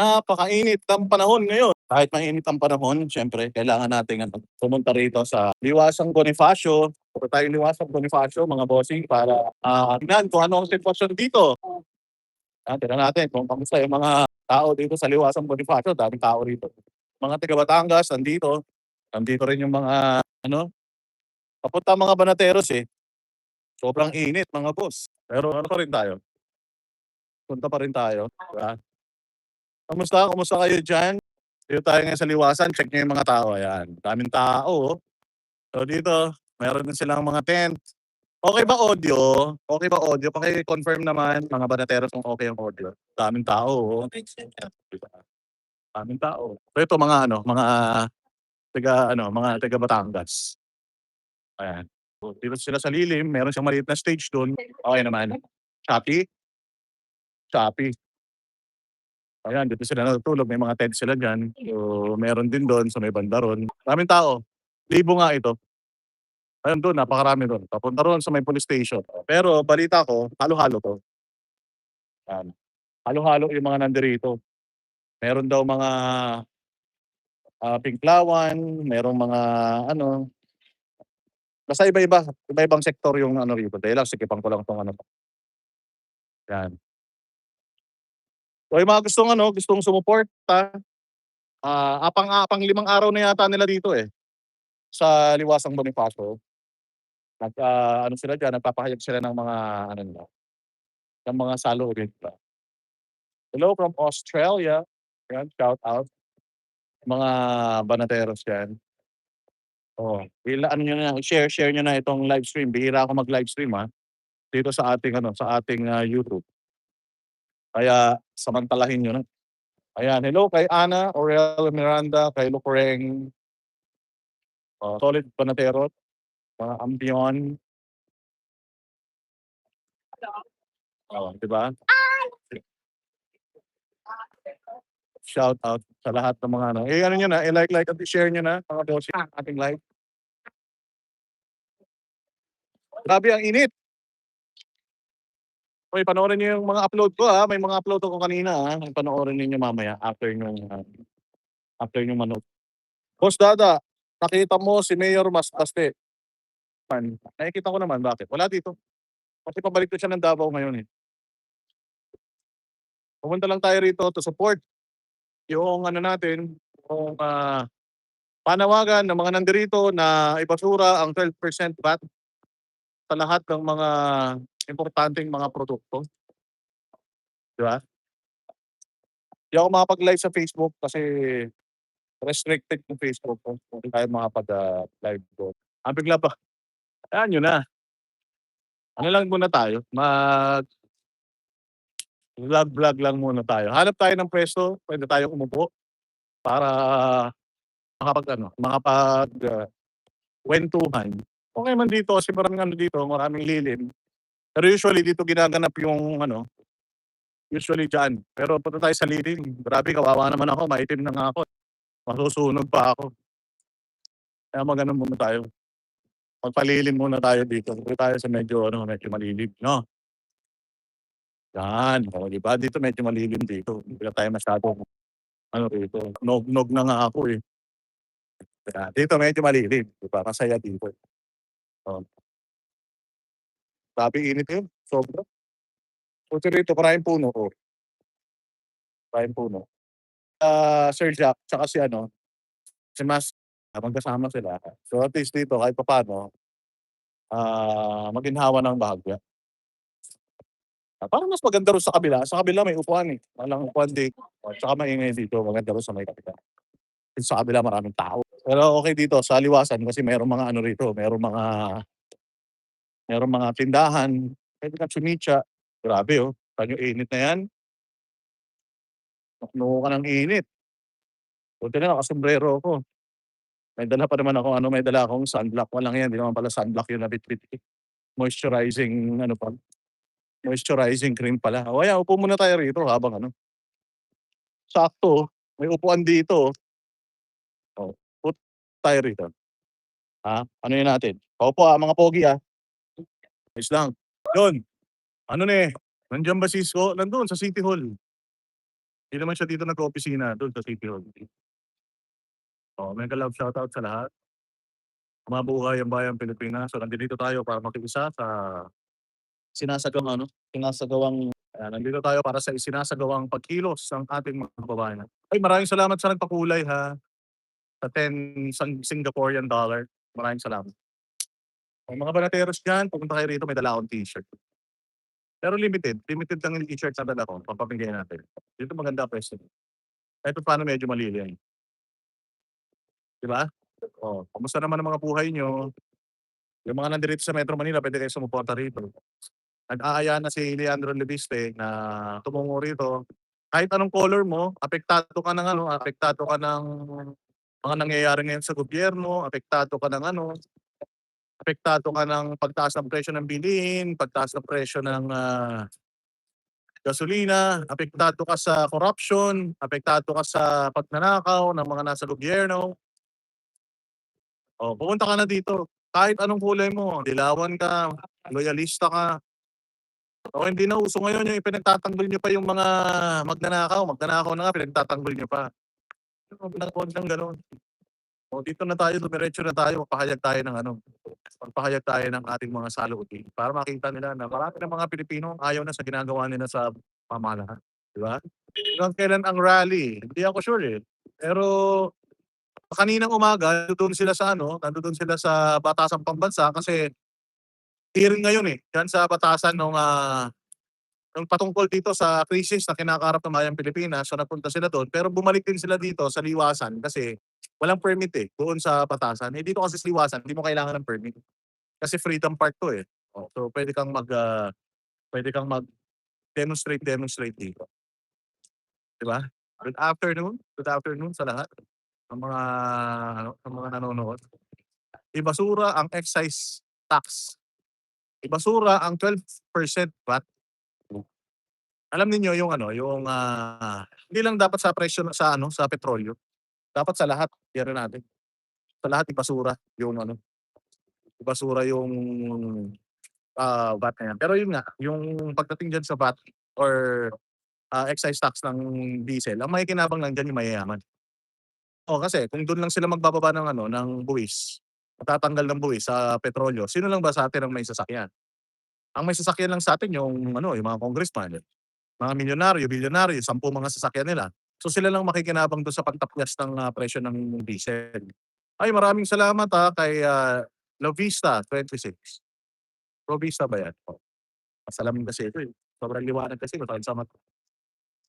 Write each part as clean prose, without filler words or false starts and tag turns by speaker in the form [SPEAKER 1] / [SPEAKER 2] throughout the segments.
[SPEAKER 1] Napakainit ng panahon ngayon. Kahit mainit ang panahon, siyempre kailangan nating pumunta rito sa Liwasang Bonifacio. Punta tayong Liwasang Bonifacio mga bossing para tingnan kung ano ang sitwasyon dito. Tingnan natin kung kamusta yung mga tao dito sa Liwasang Bonifacio. Daming tao rito. Mga taga Batangas nandito. Nandito rin yung mga papunta mga Banateros eh. Sobrang init mga boss. Pero ano pa rin tayo? Punta pa rin tayo. Diba? Kamusta? Kamusta kayo dyan? Dito tayo ngayon sa Liwasan, check nyo yung mga tao, ayan. Daming tao, oh. So dito, meron din silang mga tent. Okay ba audio? Okay ba audio? Paki-confirm naman mga banateros kung okay yung audio. Daming tao, oh. Diba? Daming tao. So ito mga taga Batangas. Ayan. So, dito sila sa lilim, meron siyang maliit na stage doon. Okay naman. Shopee. Shopee. Ayan, dito sila natutulog, may mga tent sila diyan. So, meron din doon sa may banda ron. Daming tao. Libo nga ito. Ayun doon, napakarami doon. Papunta roon sa may police station. Pero balita ko, halo-halo 'to. Yan. Halo-halo yung mga nandirito. Meron daw mga Pinklawan, merong mga ano, basta iba-iba, iba-ibang sektor yung rito. Dahil lang sikipan ko lang 'tong yan. So, yung mga gustong sumuporta, apang-apang 5 araw na yata nila dito eh, sa Liwasang Bonifacio. Sila diyan, nagpapahayag sila ng mga nila, ng mga saloobin nila. Hello from Australia. Yan, shout out. Mga banateros diyan. Oh, niyo na, share niyo na itong live stream. Bihira ako mag-live stream dito sa ating YouTube. Kaya samantalahin niyo na. Ayan, hello kay Ana, Aurel Miranda, kay Lucoreng, Solid Banatero, mga Ambion. Di ba? Shout out sa lahat ng mga ano niyo na, i-like at i-share niyo na mga bossing ating live. Grabe ang init. Hoy, panoorin niyo yung mga upload ko may mga upload ako kanina panoorin niyo mamaya after nyung manood. Boss Dada, nakita mo si Mayor Masbate. Nakikita ko naman, bakit? Wala dito. Kasi pabalik ko siya ng Davao ngayon eh. Pumunta lang tayo rito to support yung natin, yung panawagan ng mga nandirito na ibasura ang 12% VAT sa lahat ng mga importanteng mga produkto. Di ba? Di ako makapag-live sa Facebook kasi restricted yung Facebook ko. Hindi tayo makapag-live doon. Bigla pa. Ayan yun na. Ano lang muna tayo, vlog lang muna tayo. Hanap tayo ng pwesto, pwede tayong umupo para kwentuhan. Okay man dito kasi maraming dito, maraming lilim. Pero usually dito ginaganap yung usually diyan. Pero punta tayo sa lilim. Grabe, kawawa naman ako, maitim na nga ako. Masusunog pa ako. Kaya magano muna tayo. Magpalilim muna tayo dito. Dito tayo sa medyo malilim, no? Yan, di ba? Dito medyo malilim dito. Hindi na tayo masyadong rito. Nog na nga ako eh. Dito medyo malilim, di ba? Masaya dito. Sabi init yun, sobra. Buti rito, maraming puno. Maraming puno. Sir Jack, tsaka si Mas, magkasama sila. So at least dito, kahit paano, maginhawa ng bahagya. Parang mas maganda rin sa kabila. Sa kabila may upuan eh. Walang upuan din. Tsaka maingay dito, maganda rin sa may kabila. Sa kabila maraming tao. Pero okay dito sa Liwasan kasi merong mga rito, merong mga tindahan. Pwede ka tsumitsa. Grabe saan yung init na yan? Nakuha ka ng init. Buti na nakasombrero ako. May dala pa naman ako, may dala akong sunblock. Walang yan, hindi naman pala sunblock yung nabit-bit. Moisturizing, moisturizing cream pala. O kaya, upo muna tayo rito habang sakto, may upuan dito. Upo tayo rito. Ano yun natin? Paupo mga pogi Ayos lang. Yun. Nandiyan ba Cisco? Nandun sa City Hall. Hindi naman siya dito nag-oopisina, dun sa City Hall. Oo, mega love shoutout sa lahat. Mabuhay ang bayang Pilipinas. So, nandito tayo para makiisa sa sinasagawang nandito tayo para sa isinasagawang pagkilos ng ating mga kababayan. Ay, maraming salamat sa nagpakulay ha, sa 10 Singaporean dollar. Maraming salamat. Kung mga banateros diyan, pumunta kayo rito, may dala akong t-shirt. Pero limited lang yung t-shirt na dala ko, papamigay natin. Dito maganda pwesto. Kahit papaano medyo maliit yan, 'di ba? Oh, kamusta naman ang mga buhay niyo? Yung mga nandirito sa Metro Manila, puwede kayong sumuporta rito. Nag-aaya na si Leandro Leviste na tumungo rito. Kahit anong color mo, apektado ka ng mga nangyayari ngayon sa gobyerno, apektado ka ng pagtaas ng presyo ng bilihin, pagtaas ng presyo ng, gasolina, apektado ka sa corruption, apektado ka sa pagnanakaw ng mga nasa gobyerno. Oh, pumunta ka na dito. Kahit anong kulay mo, dilawan ka, loyalista ka, o hindi na uso ngayon yung ipinagtatanggol niyo pa yung mga magnanakaw na nga pinagtatanggol niyo pa. Huwag ng gano'n. O dito na tayo, dumiretso na tayo, magpahayag tayo ng ating mga saloobin para makita nila na marami ng mga Pilipino ayaw na sa ginagawa nila sa pamahalaan, 'di ba? Hanggang kailan ang rally, hindi ako sure, eh. Pero kaninang umaga nandoon sila sa Batasan Pambansa kasi hearing ngayon, eh, diyan sa batasan nung patungkol dito sa krisis na kinakaharap ng bayang Pilipinas. So, nagpunta sila doon pero bumalik din sila dito sa Liwasan kasi walang permit, eh, doon sa Batasan. Eh, dito kasi sa Liwasan hindi mo kailangan ng permit kasi freedom park 'to, eh. Oh, so puwede kang mag-demonstrate dito, 'di ba? Good afternoon sa lahat ng mga sa mga nanonood. Ibasura ang excise tax, ibasura ang 12% VAT. Alam ninyo yung hindi lang dapat sa presyo sa petrolyo, dapat sa lahat i-ano natin, sa lahat ibasura yung, VAT na yan. Pero yun nga, yung pagdating diyan sa VAT or, excise tax ng diesel, ang makikinabang lang diyan yung mayayaman. Oh, kasi kung dun lang sila magbababa ng buwis, magtatanggal ng buwis sa petrolyo, sino lang ba sa atin ang may sasakyan? Ang may sasakyan lang sa'tin yung mga congressman. Mga milyonaryo, bilyonaryo, 10 mga sasakyan nila. So sila lang makikinabang dun sa pagtapyas ng, presyo ng diesel. Ay, maraming salamat, kay, Lovista 26. Lovista ba 'yan? Oh, masalamin kasi ito, eh. Sobrang liwanag kasi masakit sa mata.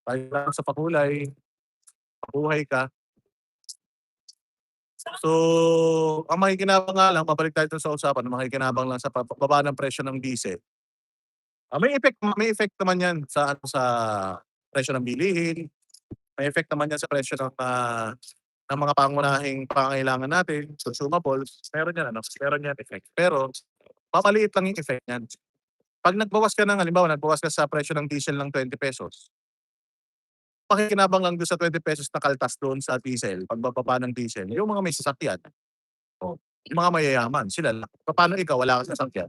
[SPEAKER 1] Salamat sa pakulay, mabuhay ka. So, ang makikinabang nga lang, mabalik tayo dun sa usapan, ang makikinabang lang sa pagbaba ng presyo ng diesel. May effect naman 'yan sa presyo ng bilihin, may effect naman 'yan sa presyo ng mga pangunahing pangangailangan natin, consumables, meron 'yan effect. Pero papaliit lang yung effect niyan. 'Pag nagbawas ka sa presyo ng diesel ng ₱20, makikinabang lang dun sa ₱20 na kaltas doon sa diesel, pagbababa ng diesel, yung mga may sasakyan. Oh, yung mga mayayaman, sila lang. Papaano ikaw, wala kang sasakyan?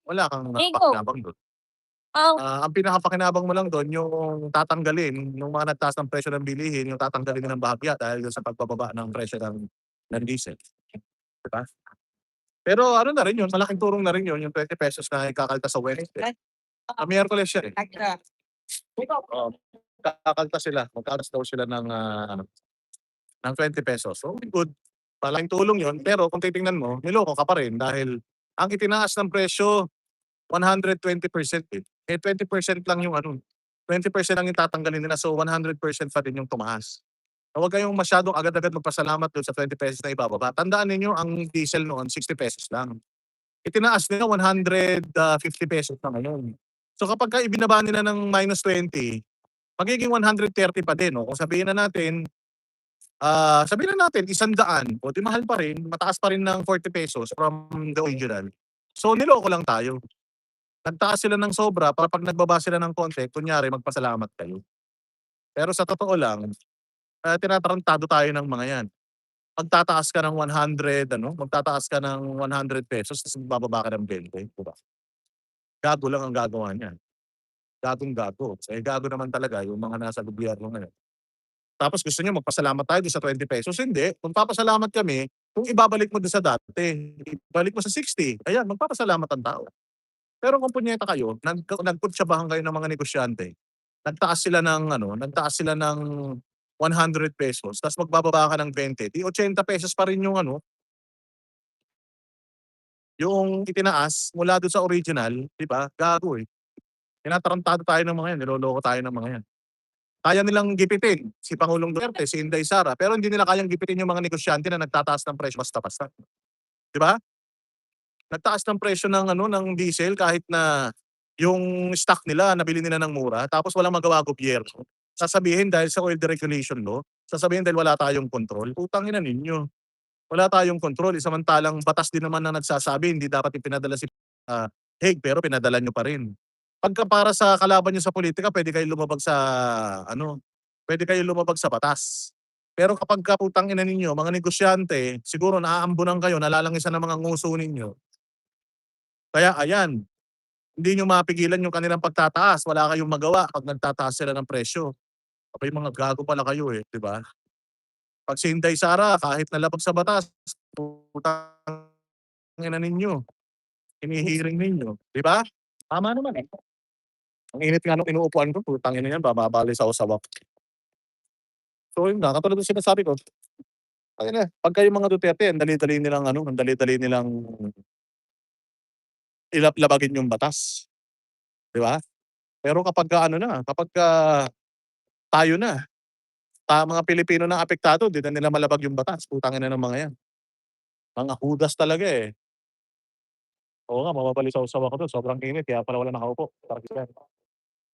[SPEAKER 1] Wala kang pakinabang dun. Ang pinakapakinabang mo lang dun yung tatanggalin nung mga nagtaas ng presyo ng bilihin, yung tatanggalin ng bahagya dahil dun sa pagbababa ng presyo ng diesel, 'di ba? Pero ano na rin yun, malaking tulong na rin yun, yung ₱20 na ikakaltas sa Wednesday. Miyerkules yan, eh. Oo, magkakaltas daw sila ng ₱20. So, good. Malaking tulong yun, pero kung titingnan mo, niloko ka pa rin dahil ang itinaas ng presyo 120%, eh. Eh, 20% lang 20% lang yung tatanggalin nila, so 100% pa din yung tumaas. Huwag kayong masyadong agad-agad magpasalamat dun sa ₱20 na ibababa. Tandaan ninyo ang diesel noon ₱60 lang. Itinaas nila ₱150 na ngayon. So, kapagka ibinaba nila ng -20, magiging 130 pa din, oh. Kung sabihin na natin 100, o 'di mahal pa rin, mataas pa rin ng ₱40 from the original. So, niloko lang tayo. Nagtaas sila ng sobra para 'pag nagbaba sila ng konti, kunyari magpasalamat kayo. Pero sa totoo lang, tinatarantado tayo ng mga 'yan. Magtataas ka ng ₱100 ta's magbababa ka ng 20, 'di ba? Gago lang ang gagawa niyan. Gagong-gago. Eh, gago naman talaga yung mga nasa gobyerno ngayon. Tapos gusto niyo magpasalamat tayo do'n sa ₱20, hindi. Kung papasalamat kami, kung ibabalik mo do'n sa dati, ibalik mo sa 60, ayan magpapasalamat ang tao. Pero kung punyeta kayo, nagkutsyabahan kayo ng mga negosyante, nagtaas sila ng ₱100 ta's magbababa ka ng 20, di ₱80 pa rin yung ano, yung itinaas mula do'n sa original, 'di ba? Gago, eh. Tinatarantado tayo ng mga 'yan, niloloko tayo ng mga 'yan. Kaya nilang gipitin si Pangulong Duterte, si Inday Sara, pero hindi nila kayang gipitin yung mga negosyante na nagtataas ng presyo basta-basta, 'di ba? Nagtaas ng presyo ng ano, ng diesel kahit na yung stock nila nabili nila ng mura tapos walang magawa gobyerno. Sasabihin dahil sa oil deregulation law, sasabihin dahil wala tayong kontrol, putang ina ninyo. Wala tayong kontrol, samantalang batas din naman na nagsasabi hindi dapat ipinadala si Hague pero pinadala niyo pa rin. Pagka para sa kalaban niyo sa pulitika puwede kayong lumabag sa batas. Pero kapagka putang ina ninyo mga negosyante, siguro naaambunan kayo, nalalangisan ng mga nguso ninyo. Kaya ayan, hindi niyo mapigilan yung kanilang pagtataas, wala kayong magawa 'pag nagtataas sila ng presyo. Aba'y mga gago pala kayo, eh, 'di ba? 'Pag si Inday Sara kahit nalabag sa batas, putang ina ninyo, hinihiring ninyo, 'di ba? Tama naman, eh. Ang init nga nung inuupuan ko, putang ina niyan bababalisaw sa wak. So yun nga, katulad ng sinasabi ko, tangina pagka yung mga Duterte ang dali-dali nilang labagin yung batas, 'di ba? Pero kapagka ano na, kapagka tayo na, mga Pilipino na apektado, 'di na nila malabag yung batas, putang ina ng mga 'yan. Mga hudas talaga, eh. Oo nga, mababalisaw-saw ako dun, sobrang init kaya pala wala nakaupo, target.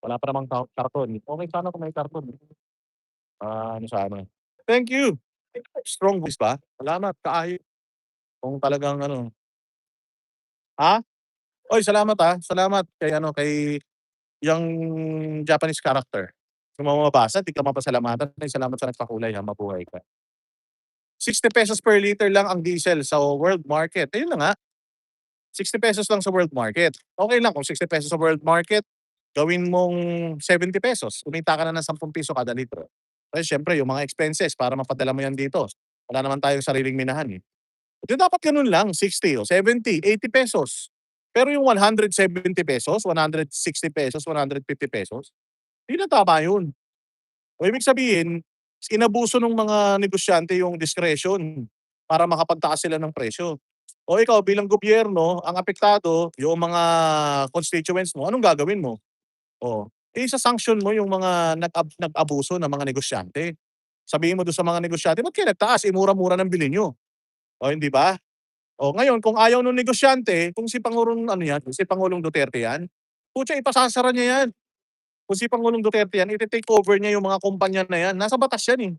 [SPEAKER 1] Wala pa namang karton. Okey sana kung may karton, eh. Ano sana. Thank you. Strong voice ba? Salamat, kaayos. Kung talagang ano ha? Uy, salamat, salamat kay ano, kay yang Japanese character. Kung mababasa, di ka mapasalamatan. Ay, salamat sa nagpakulay, mabuhay ka. ₱60 per liter lang ang diesel sa world market. Ayun na nga, ₱60 lang sa world market. Okey lang kung ₱60 sa world market, gawin mong ₱70, kumita ka na ng ₱10 kada litro. Kasi siyempre yung mga expenses para mapadala mo yan dito, wala naman tayong sariling minahan, eh. Di dapat ganun lang, 60 o 70, ₱80. Pero yung ₱170, ₱160, ₱150, di na tama yun. O ibig sabihin, inabuso nung mga negosyante yung discretion para makapagtaas sila ng presyo. O ikaw bilang gobyerno, ang apektado yung mga constituents mo, anong gagawin mo? Oh, isa-sanction mo yung mga nag-abuso na mga negosyante. Sabihin mo dun sa mga negosyante, "Ba't kayo nagtaas, eh, mura-mura ng bilhin niyo." Oh, hindi ba? Oh, ngayon kung ayaw nung negosyante, kung si Pangulong ano yan, kung si Pangulong Duterte yan, putya ipasasara niya yan. Kung si Pangulong Duterte yan, ite-take over niya yung mga kumpanya na yan. Nasa batas yan, eh.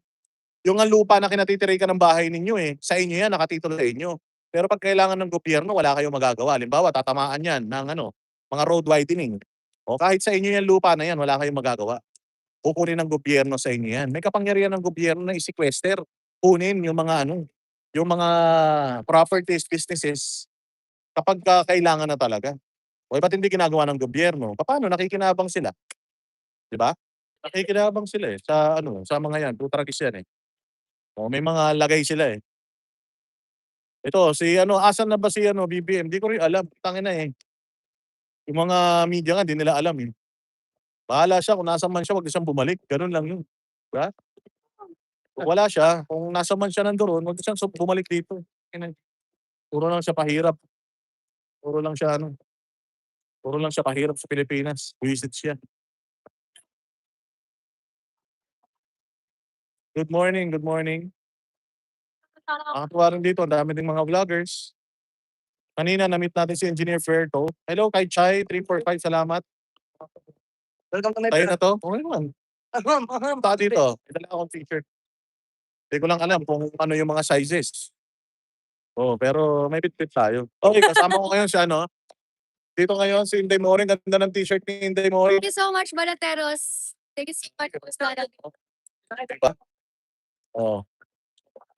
[SPEAKER 1] Yung nga lupa na kinatitirikan ng bahay ninyo, eh, sa inyo yan, nakatitulo sa inyo. Pero 'pag kailangan ng gobyerno, wala kayong magagawa. Halimbawa, tatamaan yan ng ano, mga road widening. O kahit sa inyo yang lupa na yan, wala kayong magagawa. Kukunin ng gobyerno sa inyo yan. May kapangyarihan ng gobyerno na i-sequester, kunin yung mga ano, yung mga properties, businesses kapagka kailangan na talaga. O ba't hindi ginagawa ng gobyerno? Papaano nakikinabang sila, 'di ba? Nakikinabang sila, eh, sa ano, sa mga yan, putragis yan, eh. O may mga lagay sila, eh. Ito si ano, asan na ba si ano, BBM? Di ko rin alam, tangina, eh. Yung mga media nga di nila alam, eh. Bahala siya kung nasaan man siya, wag na siyang bumalik, gano'n lang yun, 'di ba? Kung wala siya, kung nasaan man siya nandoon, wag na siyang bumalik dito. Ina puro lang siya pahirap, puro lang siya ano, puro lang siya pahirap sa Pilipinas, buwisit siya. Good morning, good morning. Nakakatuwa rin dito, ang dami ding mga vloggers. Kanina na-meet natin si Engineer Ferto. Hello kay Chai 345, salamat. Welcome to my Sa'yo na 'to? Okey naman. Taka dito, may dala akong t-shirt. Di ko lang alam kung ano yung mga sizes. Oo, pero may bitbit tayo. Okey, kasama ko ngayon si ano, dito ngayon si Inday More, ang ganda ng t-shirt ni Inday More.
[SPEAKER 2] Thank you so much, Balateros. Thank you so much,
[SPEAKER 1] Di ba? Oo.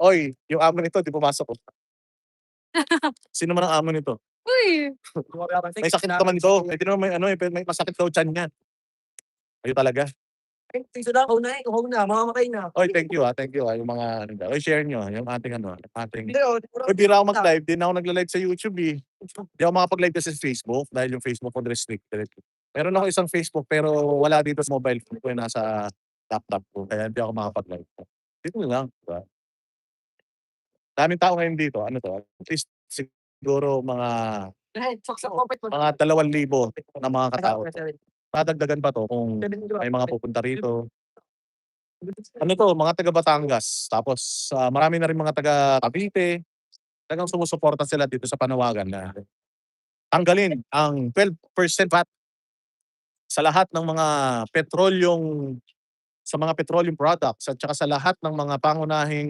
[SPEAKER 1] Oy, yung amo nito di pumasok, oh. Sino man ang amo nito?
[SPEAKER 2] Uy!
[SPEAKER 1] May sakit naman 'to, eh, tignan mo may ano, eh, may masakit daw tiyan niya. Kayo talaga?
[SPEAKER 3] Ay, piso lang, uhaw na, mamamatay na.
[SPEAKER 1] Oy, thank you, thank you, yung mga ano diyan. Oy, share niyo yung ating ano, yung ating
[SPEAKER 3] Hindi,
[SPEAKER 1] Uy, bira ako mag-live, 'di na ako nagla-live sa YouTube, eh. Di ako makapag-live kasi sa Facebook dahil yung Facebook ko restricted. Meron ako isang Facebook pero wala dito sa mobile phone ko, nasa laptop ko kaya hindi ako makapag-live. Dito na lang, di ba? Daming tao ngayon dito, ano 'to, at least siguro mga mga 2,000 na mga katao. Dadagdagan pa 'to kung may mga pupunta rito. Ano 'to, mga taga Batangas, tapos, marami na rin mga taga Cavite. Talagang sumusuporta sila dito sa panawagan na tanggalin ang 12% VAT sa lahat ng mga petrolyong sa mga petroleum products at saka sa lahat ng mga pangunahing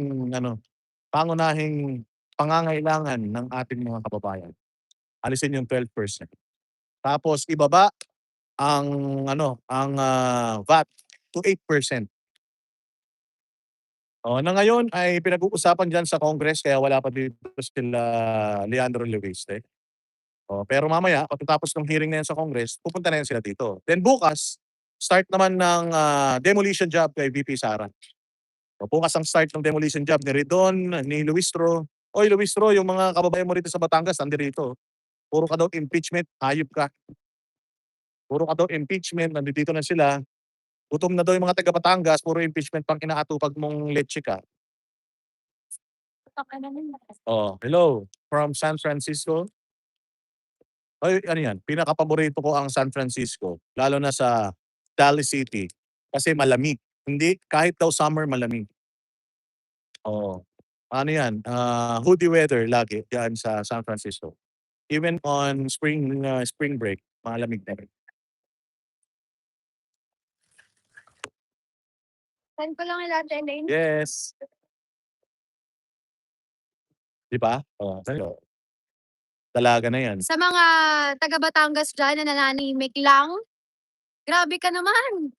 [SPEAKER 1] pangangailangan ng ating mga kababayan. Alisin yung 12%. Tapos ibaba ang VAT to 8%. Na ngayon ay pinag-uusapan diyan sa Congress kaya wala pa dito sila Leandro Leguiste. Pero mamaya pagkatapos ng hearing na yan sa Congress, pupunta na yan sila dito. Then bukas, start naman ng, demolition job kay VP Sara. Bukas ang start ng demolition job ni Ridon, ni Luistro. Oy Luistro, yung mga kababayan mo rito sa Batangas nandirito. Puro ka daw impeachment, hayop ka. Puro ka daw impeachment, nandito na sila. Gutom na daw yung mga taga Batangas, puro impeachment pang inaatupag mong letche ka. Hello from San Francisco. Ay, ano yan, pinakapaborito ko ang San Francisco, lalo na sa Daly City kasi malamig. Hindi, kahit daw summer malamig. Oo. Ano yan, hoodie weather lagi diyan sa San Francisco. Even on spring break, malamig na rin.
[SPEAKER 2] Send ko lang yung lahat din.
[SPEAKER 1] Yes. Di ba? Dalaga na yan.
[SPEAKER 2] Sa mga taga Batangas dyan na nananimik lang, grabe ka naman.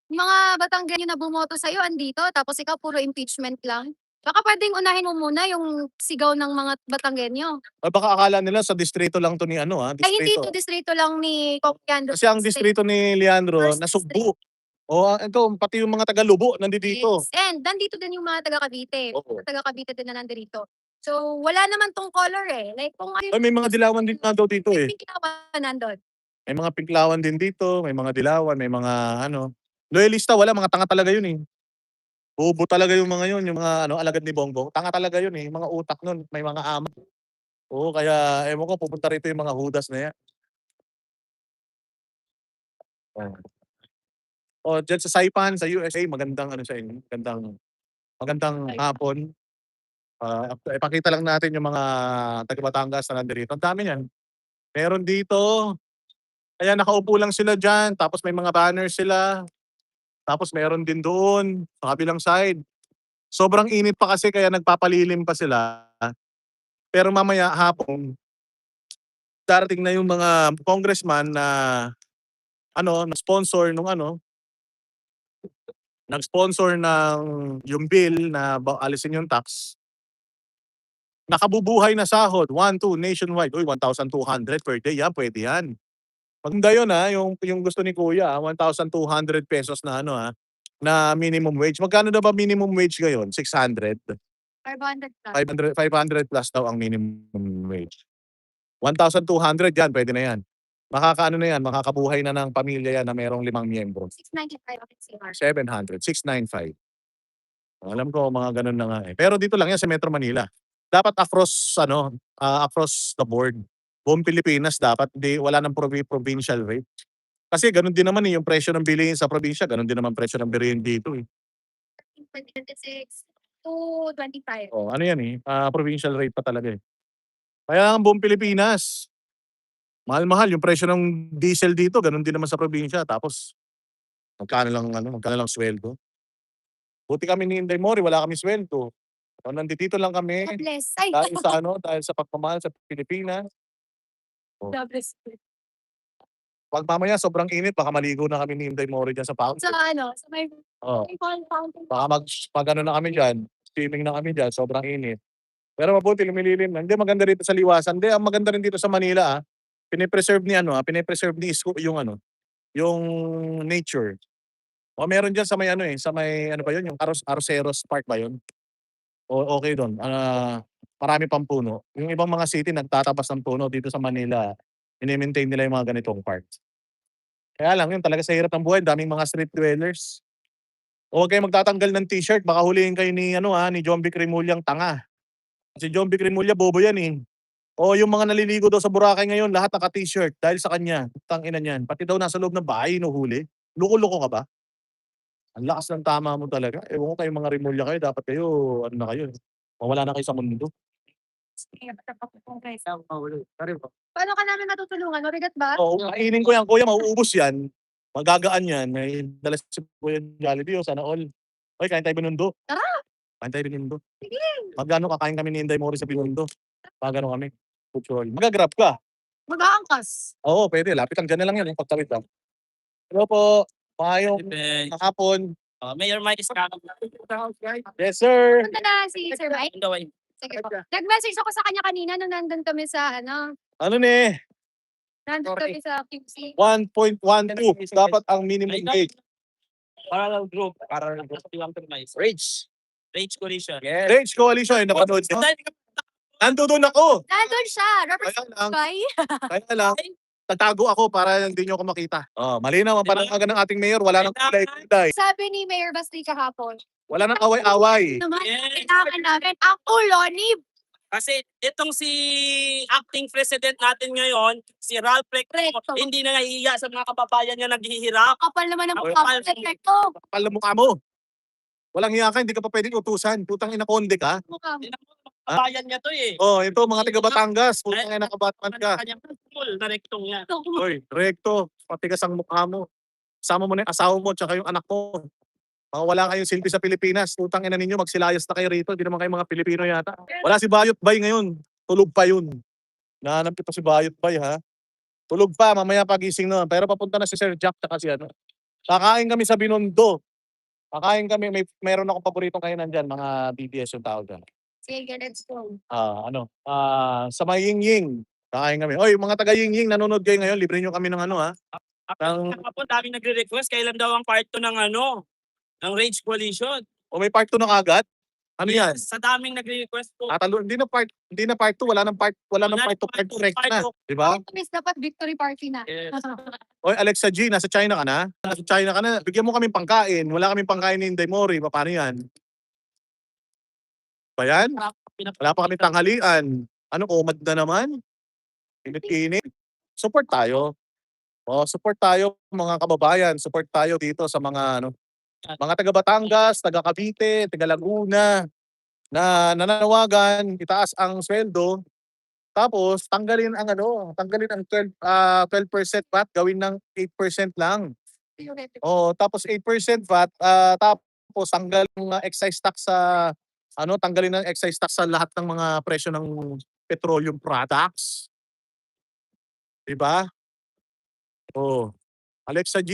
[SPEAKER 2] Mga Batanggenyo na bumoto sa'yo andito, tapos ikaw puro impeachment lang. Baka pwedeng unahin mo muna yung sigaw ng mga Batanggenyo.
[SPEAKER 1] O baka akala nila sa distrito lang to ni
[SPEAKER 2] Ay, hindi
[SPEAKER 1] distrito.
[SPEAKER 2] ito distrito lang ni Kong Leandro.
[SPEAKER 1] Kasi ang distrito ni Leandro
[SPEAKER 2] First
[SPEAKER 1] nasugbu. Ito pati yung mga taga Lubo nandito.
[SPEAKER 2] Yes. And nandito din yung mga taga Cavite.
[SPEAKER 1] Oo.
[SPEAKER 2] Taga Cavite din na nandito. So, wala naman tong color eh. Like, kung ano
[SPEAKER 1] Ay, may mga dilawan din nga daw dito eh.
[SPEAKER 2] May pinawan nandun.
[SPEAKER 1] May mga pinklawan din dito, may mga dilawan, may mga loyalista wala, mga tanga talaga yun eh. Bobo talaga yung mga yun, yung mga alagad ni Bongbong. Tanga talaga yun eh, mga utak nun, may mga ama. Oo, kaya ewan ko pupunta rito yung mga hudas na yan. Diyan sa Saipan, sa USA, magandang sa inyo, magandang hapon. Ipakita lang natin yung mga taga Batangas na nandirito. Ang dami niyan. Meron dito. Kaya nakaupo lang sila diyan, tapos may mga banners sila. Tapos meron din doon sa kabilang side. Sobrang init pa kasi kaya nagpapalilim pa sila. Pero mamaya hapon, darating na yung mga congressman na na-sponsor nag-sponsor ng yung bill na alisin yung tax. Nakabubuhay na sahod, 1-2 nationwide. Uy, 1,200 per day yan, pwede yan. Maganda yun yung gusto ni Kuya, 1,200 pesos na na minimum wage. Magkano na ba minimum wage ngayon? 600?
[SPEAKER 2] 500 plus.
[SPEAKER 1] 500 plus daw ang minimum wage. 1,200 yan, pwede na yan. Makakabuhay na ng pamilya yan na merong 5 miyembro.
[SPEAKER 2] 695 ang CR.
[SPEAKER 1] 700, 695. Alam ko mga ganun na nga eh. Pero dito lang yan sa Metro Manila. Dapat across the board. Buong Pilipinas dapat, wala nang provincial rate. Kasi ganun din naman yung presyo ng bilihin sa probinsya, ganun din naman presyo ng bilihin dito eh.
[SPEAKER 2] 2026 to 25.
[SPEAKER 1] Ano yan eh, provincial rate pa talaga eh. Kaya ang buong Pilipinas, mahal-mahal yung presyo ng diesel dito, ganun din naman sa probinsya. Tapos, magkano lang sweldo. Buti kami ni Inday Mori, wala kami sweldo. Nandito lang kami
[SPEAKER 2] God bless. Ay,
[SPEAKER 1] dahil sa pagmamahal sa Pilipinas.
[SPEAKER 2] God bless.
[SPEAKER 1] Pag mamaya sobrang init, baka maligo na kami ni Inday Mori dyan sa fountain.
[SPEAKER 2] Sa may fountain.
[SPEAKER 1] Baka na kami dyan, swimming na kami dyan, sobrang init. Pero mabuti, lumililim na. Hindi, maganda rito sa Liwasan. Hindi, ang maganda rin dito sa Manila pinipreserve ni Isko yung yung nature. O meron diyan sa may ano, sa may ano ba yun, yung Arroceros Park ba yun? O okey dun, marami pang puno. Yung ibang mga city nagtatabas ng puno, dito sa Manila mine-maintain nila yung mga ganitong parks. Kaya lang yun talaga sa hirap ng buhay, daming mga street dwellers. O huwag kayong magtatanggal ng t-shirt baka hulihin kayo ni ano, ni John Vic Remullang tanga. Si John Vic Remulla bobo yan, eh. O yung mga naliligo daw sa Boracay ngayon lahat naka-t-shirt dahil sa kanya, putang-ina niyan. Pati daw nasa loob ng bahay hinuhuli. Loko-loko ka ba? Ang lakas ng tama mo talaga. Ewan ko kayong mga Remulla kayo dapat kayo ano na kayo, mawala na kayo sa mundo.
[SPEAKER 2] Paano ka namin matutulungan? Mabigat ba?
[SPEAKER 1] Oo, kainin ko yan kuya, mauubos yan. Magagaan yan, may dala si Kuya Jollibee, sana all. Hoy, kain tayo Binondo.
[SPEAKER 2] Tara!
[SPEAKER 1] Kain tayo Binondo.
[SPEAKER 2] Sige.
[SPEAKER 1] Magkano kakain kami ni Inday Mori sa Binondo. Pag-ano kami, putsol. Mag-ga-grab ka?
[SPEAKER 2] Mag-aangkas.
[SPEAKER 1] Oo, pwede. Lapit lang, diyan na lang yan, yung pagtawid lang. Hello po, maayong hapon.
[SPEAKER 4] Mayor Mike Escano.
[SPEAKER 1] Yes sir.
[SPEAKER 2] Punta na si Sir Mike. Sige po. Nag-message ako sa kanya kanina nung nandun kami sa
[SPEAKER 1] Ano ni?
[SPEAKER 2] nandun kami sa QC.
[SPEAKER 1] 1.12 dapat ang minimum age.
[SPEAKER 4] Parallel group. Parallel group. Rage Coalition.
[SPEAKER 1] Range Coalition, napanood nyo? Nandoon ako.
[SPEAKER 2] Nandun siya. Represent
[SPEAKER 1] Kaya lang,
[SPEAKER 2] by.
[SPEAKER 1] kaya lang, tatago ako para hindi nyo ako makita. Oh, malinaw ang panawagan ng ating mayor, wala nang kulay-kulay.
[SPEAKER 2] Sabi ni Mayor Basti kahapon.
[SPEAKER 1] Wala nang away-away.
[SPEAKER 2] Naman,
[SPEAKER 4] Yes.
[SPEAKER 2] kailangan namin ang ulo ni
[SPEAKER 4] Kasi itong si acting president natin ngayon, si Ralph Recto,
[SPEAKER 2] Recto.
[SPEAKER 4] hindi na nahihiya sa mga kababayan niya naghihirap.
[SPEAKER 2] Kapal naman ng
[SPEAKER 4] Kapal.
[SPEAKER 2] mukha mo. Ito.
[SPEAKER 1] Kapal na mukha mo. Walang hiya ka, hindi ka pa pwedeng utusan. Putang ina konde ka.
[SPEAKER 2] Mukha mo.
[SPEAKER 4] Hindi na kababayan niya to eh.
[SPEAKER 1] Oh, ito mga taga Batangas, putang ina kabatman ka.
[SPEAKER 4] Kanyang school na rektong yan.
[SPEAKER 1] Hoy, rekto, patigas ang mukha mo. Sama mo na yung asawa mo tsaka yung anak mo. Mga wala kayong silbi sa Pilipinas. Putang ina ninyo, magsilayas na kayo rito. Hindi naman kayo mga Pilipino yata. Wala si Bayot Bay ngayon. Tulog pa yun. Nahanap kita si Bayot Bay, ha? Tulog pa, mamaya pagising na. Pero papunta na si Sir Jack tsaka si ano. Kakain kami sa Binondo. Kakain kami, meron akong paboritong kainan dyan, mga BBS yung tawag dyan.
[SPEAKER 2] Sige, let's go.
[SPEAKER 1] Sa may Ying-Ying. Kakain kami. Oy, mga taga Ying-Ying, nanonood kayo ngayon. Libre nyo kami ng ano, ha?
[SPEAKER 4] Ang kapon, daming nagre-request, kailan daw ang part 2 ng ng Rage Coalition.
[SPEAKER 1] O may part 2 na agad? Ano yan?
[SPEAKER 4] Yes, sa daming nagre-request po.
[SPEAKER 1] Hindi na part 2, wala nang part 2, part 3 na, 'di ba?
[SPEAKER 2] Miss, dapat victory party na.
[SPEAKER 4] Yes.
[SPEAKER 1] Oy, Alexa G, nasa China ka na? Nasa China ka na. Bigyan mo kaming pangkain. Wala kaming pangkain ni Inday Mori. Paano 'yan? Ba yan? Wala pa kaming tanghalian. Ano, umad na naman? Init-init. Support tayo. Support tayo mga kababayan. Support tayo dito sa mga taga Batangas, taga Cavite, taga Laguna na nananawagan, itaas ang sweldo. Tapos tanggalin ang 12% VAT, gawin ng 8% lang. Tapos 8% VAT, tapos tanggalin ng excise tax tanggalin ng excise tax sa lahat ng mga presyo ng petroleum products. 'Di ba? Alexa G,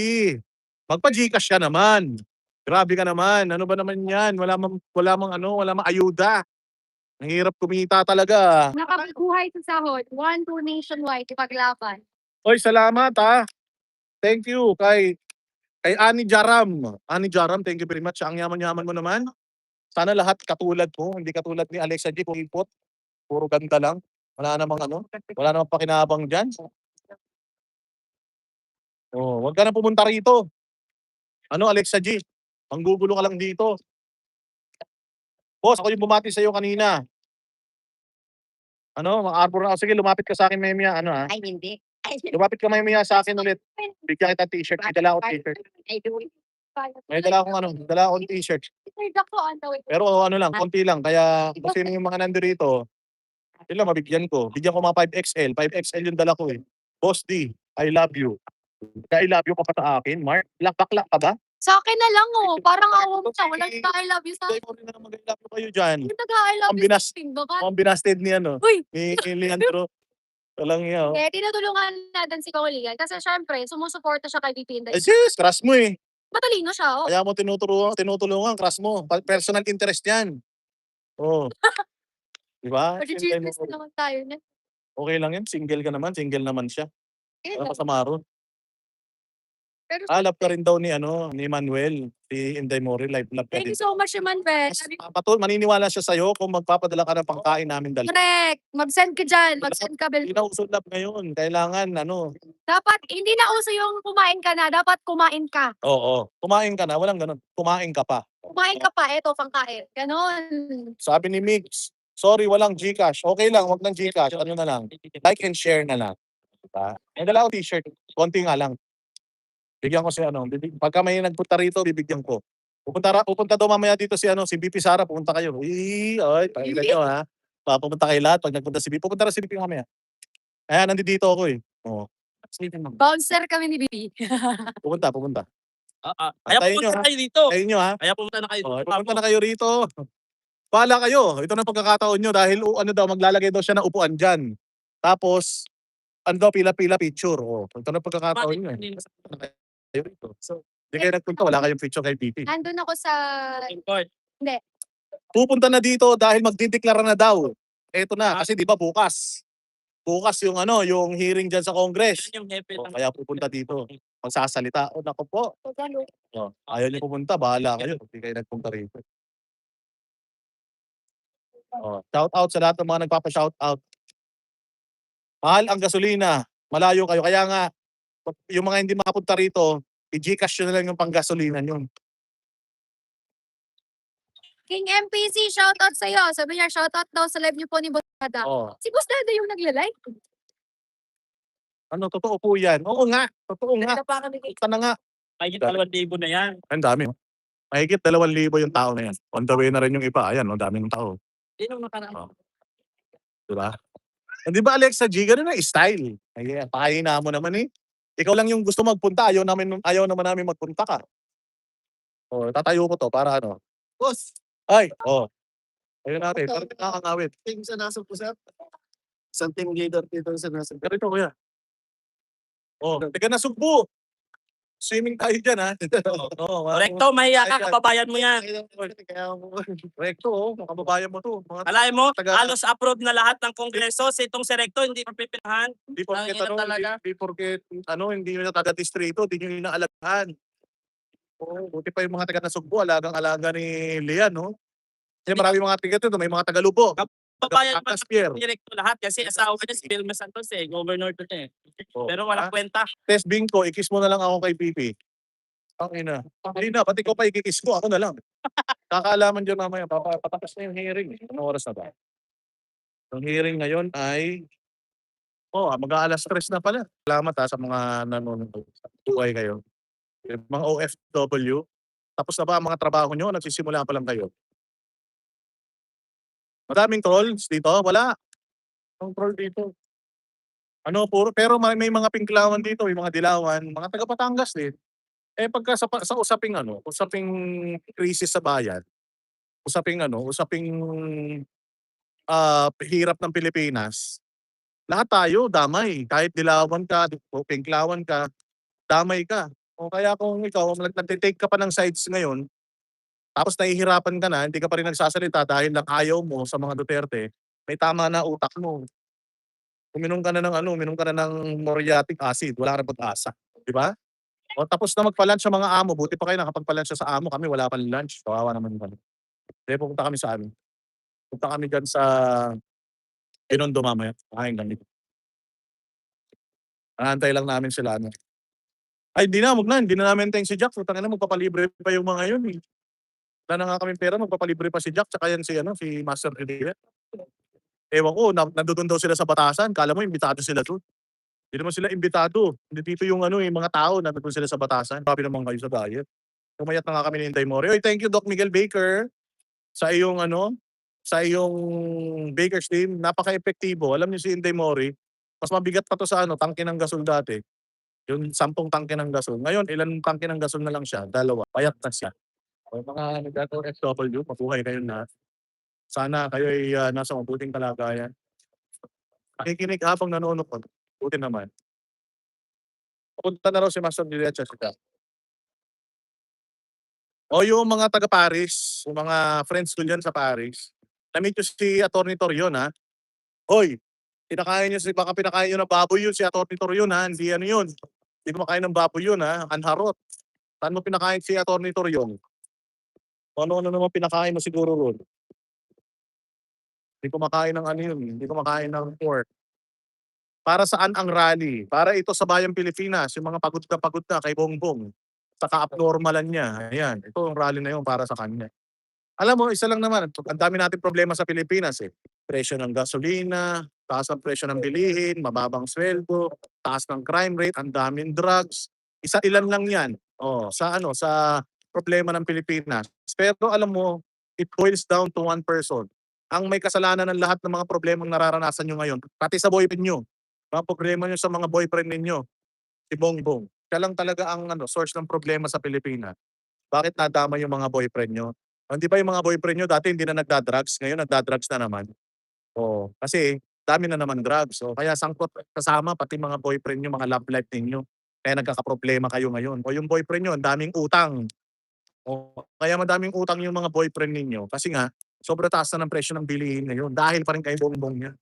[SPEAKER 1] magpa-GCash ka naman. Grabe ka naman. Ano ba naman 'yan? Wala mang ayuda. Ang hirap kumita talaga.
[SPEAKER 2] Nakabuhay sa sahod. 1-2 nationwide. Ipaglaban.
[SPEAKER 1] Oy, salamat ha. Thank you kay Ani Jaram. Ani Jaram, thank you very much. Ang yaman-yaman mo naman. Sana lahat katulad mo, hindi katulad ni Alexa G. Pupot. Puro ganda lang. Wala namang pakinabang diyan. Wag ka na pumunta rito. Alexa G, manggugulo ka lang dito. Boss, ako yung bumati sa'yo kanina. Mag-arbor na ako. Sige, lumapit ka sa akin maya.
[SPEAKER 2] Ay, hindi.
[SPEAKER 1] Lumapit ka maya sa akin ulit. Bigyan kita t-shirt. May dala akong t-shirt. May dala akong t-shirt. Pero konti lang. Kaya kung sino yung mga nandito, sila mabigyan ko. Bigyan ko mga 5XL. 5XL yung dala ko eh. Boss D, I love you. Kaya I love you ka pa sa akin, Mark. Bakla ka ba?
[SPEAKER 2] Sa akin na lang Parang awa mo siya. Walang I love you sa
[SPEAKER 1] Hindi
[SPEAKER 2] akin.
[SPEAKER 1] ko rin na mag-I love you kayo dyan.
[SPEAKER 2] Yung nag-I love
[SPEAKER 1] Ang
[SPEAKER 2] you
[SPEAKER 1] binas-
[SPEAKER 2] sa akin. Baka.
[SPEAKER 1] Ang binasted ni
[SPEAKER 2] Uy!
[SPEAKER 1] ni Leandro. Walang iya.
[SPEAKER 2] Eh, tinutulungan natin si Kaulian. Kasi syempre, sumusuporta siya kay VP Inday.
[SPEAKER 1] Sis, crush mo eh.
[SPEAKER 2] Matalino siya,
[SPEAKER 1] Kaya mo tinutulungan, crush mo. Personal interest yan. Di ba?
[SPEAKER 2] Pag-cheers naman tayo na.
[SPEAKER 1] Okay lang yan. Single ka naman. Single naman siya.
[SPEAKER 2] Eh,
[SPEAKER 1] Wala masama ron.
[SPEAKER 2] Pero
[SPEAKER 1] Love ka rin daw ni Manuel, si Inday Mori, love ka
[SPEAKER 2] thank
[SPEAKER 1] din.
[SPEAKER 2] you so much naman, Bes.
[SPEAKER 1] Maniniwala siya sa'yo kung magpapadala ka ng pangkain namin dalawa.
[SPEAKER 2] Correct. Mag-send ka dyan. Mag-send ka, Bel.
[SPEAKER 1] Hindi na uso love ngayon. Kailangan
[SPEAKER 2] Dapat, hindi na uso yung kumain ka na. Dapat kumain ka.
[SPEAKER 1] oo, kumain ka na, walang ganun. Kumain ka pa.
[SPEAKER 2] Kumain ka pa, eto, pangkain. Ganon.
[SPEAKER 1] Sabi ni Mix, sorry, walang GCash. Okay lang, wag ng GCash. Ano na lang, like and share na lang. Diba? May dala akong t-shirt, konti nga lang. Bigyan ko si pagka may nagpunta rito, bibigyan ko. Pupunta daw mamaya dito si VP Sara, pupunta kayo. Ay, pakinggan nyo ha. Pupunta kayo lahat pag nagpunta si VP. Pupunta na si VP mamaya. Ayan, nandito ako eh. Oo.
[SPEAKER 2] Bouncer kami ni Bibi.
[SPEAKER 1] Pupunta.
[SPEAKER 4] Kaya
[SPEAKER 1] Tayo nyo
[SPEAKER 4] pumunta
[SPEAKER 1] ha.
[SPEAKER 4] kayo dito.
[SPEAKER 1] Tayo nyo ha.
[SPEAKER 4] Kaya pumunta na kayo
[SPEAKER 1] Oh,
[SPEAKER 4] dito.
[SPEAKER 1] pupunta na kayo rito. Bahala kayo. Ito na pagkakataon nyo dahil maglalagay daw siya ng upuan dyan. Tapos, pila-pila picture. Oh, ito na pagkakataon nyo eh. Kayo rito. So, hindi kayo nagpunta, wala kayong picture kay VP.
[SPEAKER 2] Nandun ako sa...
[SPEAKER 4] Import.
[SPEAKER 1] Pupunta na dito dahil magdideklara na daw. Ito na, kasi di ba bukas. Bukas yung yung hearing dyan sa Congress.
[SPEAKER 4] Yan yung hepe.
[SPEAKER 1] Oh, kaya pupunta dito. Magsasalita. O, naku po. Oh, ayaw niyo pumunta, bahala kayo. Hindi kayo nagpunta rito. Oh, shout out sa lahat ng mga nagpapa-shout out. Mahal ang gasolina. Malayo kayo. Kaya nga, yung mga hindi makapunta rito, i-Gcash nyo na lang yung pang-gasolina nyo.
[SPEAKER 2] King MPC, shoutout sa'yo. Sabi niya, shoutout daw sa live niyo po ni Boss Dada.
[SPEAKER 1] Oh,
[SPEAKER 2] Si Boss Dada yung nagla-like.
[SPEAKER 1] totoo po yan. Oo nga, totoo nga.
[SPEAKER 3] Kanina pa kami
[SPEAKER 1] Ito na nga.
[SPEAKER 4] Mahigit 2,000 na yan.
[SPEAKER 1] Ang dami. Mahigit 2,000 yung tao na yan. On the way na rin yung iba. Ayan, ang dami ng tao.
[SPEAKER 4] Yun yung nakaraan.
[SPEAKER 1] Diba? Di ba Alexa G, ganun ang style. Ay, pakahina mo naman eh. Ikaw lang yung gusto magpunta. Ayaw naman namin magpunta ka. O, tatayo ko to para
[SPEAKER 3] Boss,
[SPEAKER 1] Ay, ayun natin. Parang nakakangawit.
[SPEAKER 3] team sa nasa pusat. Isang team leader dito sa nasa.
[SPEAKER 1] Ganito kuya. Teka na Sugbo. Swimming tayo dyan ha.
[SPEAKER 4] Correcto, mahiya ka, kababayan mo yan.
[SPEAKER 1] Recto, kababayan mo to. Mga
[SPEAKER 4] Alay mo,
[SPEAKER 1] Taga-
[SPEAKER 4] halos approve na lahat ng kongreso. Sa itong si Recto, hindi pa pipinahan.
[SPEAKER 1] Hindi porket
[SPEAKER 4] Ang hirap talaga.
[SPEAKER 1] hindi porket hindi nyo na taga-distrito, hindi nyo yung naalagahan. Buti pa yung mga taga Nasugbo, alagang-alaga ni Lian, no? Kasi marami mga taga dito, may mga taga-Lubo.
[SPEAKER 4] Kababayan pa
[SPEAKER 1] Taga Pierre.
[SPEAKER 4] ni Recto lahat kasi asawa niya si Vilma Santos governor to siya Pero walang kwenta.
[SPEAKER 1] Test bingo, ikis mo na lang ako kay Pipi. Ang ina. Hindi na, pati ko pa ikikis ko, ako na lang. Kakaalaman dyan mamaya, patapos na yung hearing. Anong oras na ba? Yung hearing ngayon ay mag-aalas 3 na pala. Salamat sa mga nanonood. Buhay kayo. Yung mga OFW, tapos na ba ang mga trabaho nyo? Nagsisimula pa lang kayo. Madaming trolls dito? Wala. Ang troll dito. Pero may mga pinklawan dito, may mga dilawan, mga taga Batangas din. Pagka sa usaping krisis sa bayan, usaping hirap ng Pilipinas, lahat tayo damay. Kahit dilawan ka, o pinklawan ka, damay ka. O kaya kung ikaw, nag-take ka pa ng sides ngayon, tapos nahihirapan ka na, hindi ka pa rin nagsasalita dahil lang ayaw mo sa mga Duterte, may tama na utak mo. Uminom ka na ng muriatic acid, wala ka na pag-asa. Di ba? O tapos na magpa-lunch sa mga amo, buti pa kayo nakapagpa-lunch sa amo, kami wala pang lunch. Kawawa naman kami. Kaya pupunta kami sa amin. Punta kami dyan sa Binondo mamaya. Kain kami. Naantay lang namin sila. Ay, hindi na namin tayong si Jack. Putang ina, magpapalibre pa yung mga yun eh. Wala na nga kami pera, magpapalibre pa si Jack, tsaka yan si Master Redilla. Ewan ko, nandun daw sila sa Batasan. Kala mo, imbitado sila doon. Hindi naman sila imbitado. Hindi dito yung mga tao, nandun sila sa Batasan. Sabi naman kayo sa diet. Kumayat na nga kami ni Inday Mori. Oy, thank you Doc Miguel Baker sa iyong Baker's team. Napaka-epektibo. Alam niyo si Inday Mori, mas mabigat pa to sa tangke ng gasol dati. Yung 10 tangke ng gasol. Ngayon, ilan tangke ng gasol na lang siya? 2. Payat na siya. O, mga FW, mabuhay kayo na. Sana kayo ay nasa mabuting kalagayan. Nakikinig habang nanonood ko. Buti naman. Punta na raw si Master Diretso sila. O yung mga taga Paris, yung mga friends ko dyan sa Paris, na-meet yung si Atty. Torion ha. Hoy, baka pinakain nyo ng baboy yun si Atty. Torion ha, hindi yun. Hindi kumakain ng baboy yun, ha? Anharot. Saan mo pinakain si Atty. Toriong? Ano-ano naman pinakain mo siguro ron? Hindi kumakain ng ano yun, hindi kumakain ng pork. Para saan ang rally? Para ito sa bayang Pilipinas, yung mga pagod na kay Bongbong. Sa ka-abnormalan niya. Ayan, ito ang rally na yun para sa kanya. Alam mo, isa lang naman, ang dami nating problema sa Pilipinas eh. Presyo ng gasolina, taas ang presyo ng bilihin, mababang sweldo, taas ng crime rate, ang daming drugs. Ilan lang yan. Oh, sa problema ng Pilipinas. Pero alam mo, it boils down to one person. Ang may kasalanan ng lahat ng mga problemang nararanasan nyo ngayon, pati sa boyfriend nyo, mga problema nyo sa mga boyfriend ninyo, si Bongbong. Siya lang talaga ang source ng problema sa Pilipinas. Bakit nadama yung mga boyfriend nyo? Hindi ba yung mga boyfriend nyo dati hindi na nagda-drugs, ngayon nagda-drugs na naman? Oo, kasi dami na naman drugs. So, kaya sangkot kasama pati mga boyfriend nyo, mga love life ninyo. Kaya nagkakaproblema kayo ngayon. O yung boyfriend nyo, ang daming utang. O, kaya madaming utang yung mga boyfriend ninyo. Kasi nga, sobrang taas na ng presyo ng bilihin ngayon. Dahil pa rin kay Bongbong yan.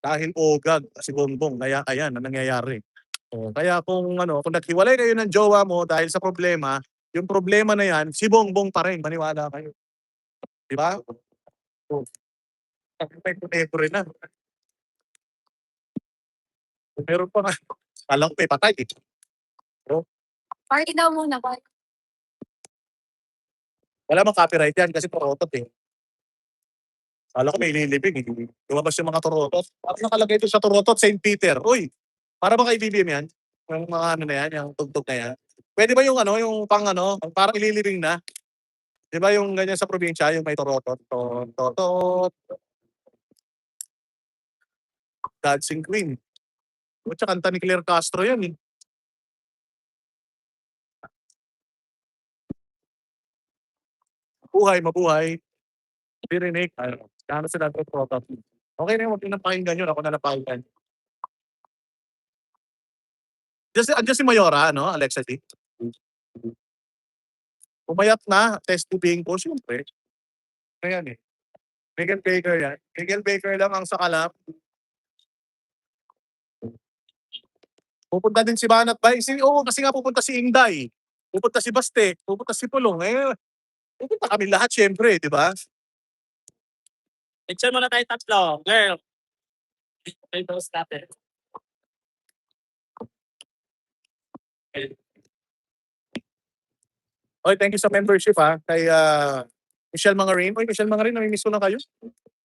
[SPEAKER 1] Dahil ogag si Bongbong. Kaya ayan, ang nangyayari. O, kaya kung naghiwalay kayo ng jowa mo dahil sa problema, yung problema na yan, si Bongbong pa rin. Maniwala kayo. Di ba? O, ito rin na. Meron pa nga. Alam ko, patay eh.
[SPEAKER 2] Party daw muna.
[SPEAKER 1] Wala mang copyright yan kasi turotot eh. Alam ko may ililibing eh. Lumabas yung mga turotot. At nakalagay ito sa turotot, St. Peter. Uy, para ba kay BBM yan? Yung mga na yan, yung tugtog na yan. Pwede ba yung yung parang ililibing na? Di ba yung ganyan sa probinsya, yung may turotot? Totot. Dancing Queen. O tsaka kanta ni Claire Castro yan eh. Mabuhay. Pirinig. Kano sila ito turotot. Okay na yun, huwag nyo nang pakinggan yun. Ako na napakinggan. Andiyan si Mayora, Alexa T. Pumayat na, test to being po, siyempre. Ayan eh. Miguel Baker yan. Miguel Baker lang ang sakalap. Pupunta din si Banat Bay. Kasi nga pupunta si Ingday. Pupunta si Baste. Pupunta si Pulong. Pupunta kami lahat, siyempre, di ba?
[SPEAKER 4] Picture muna tayo tatlo. Girl. Tayo post natin.
[SPEAKER 1] Okay, thank you sa membership kay Michelle Mangarin. Oy, Michelle Mangarin, namimiss ko na kayo.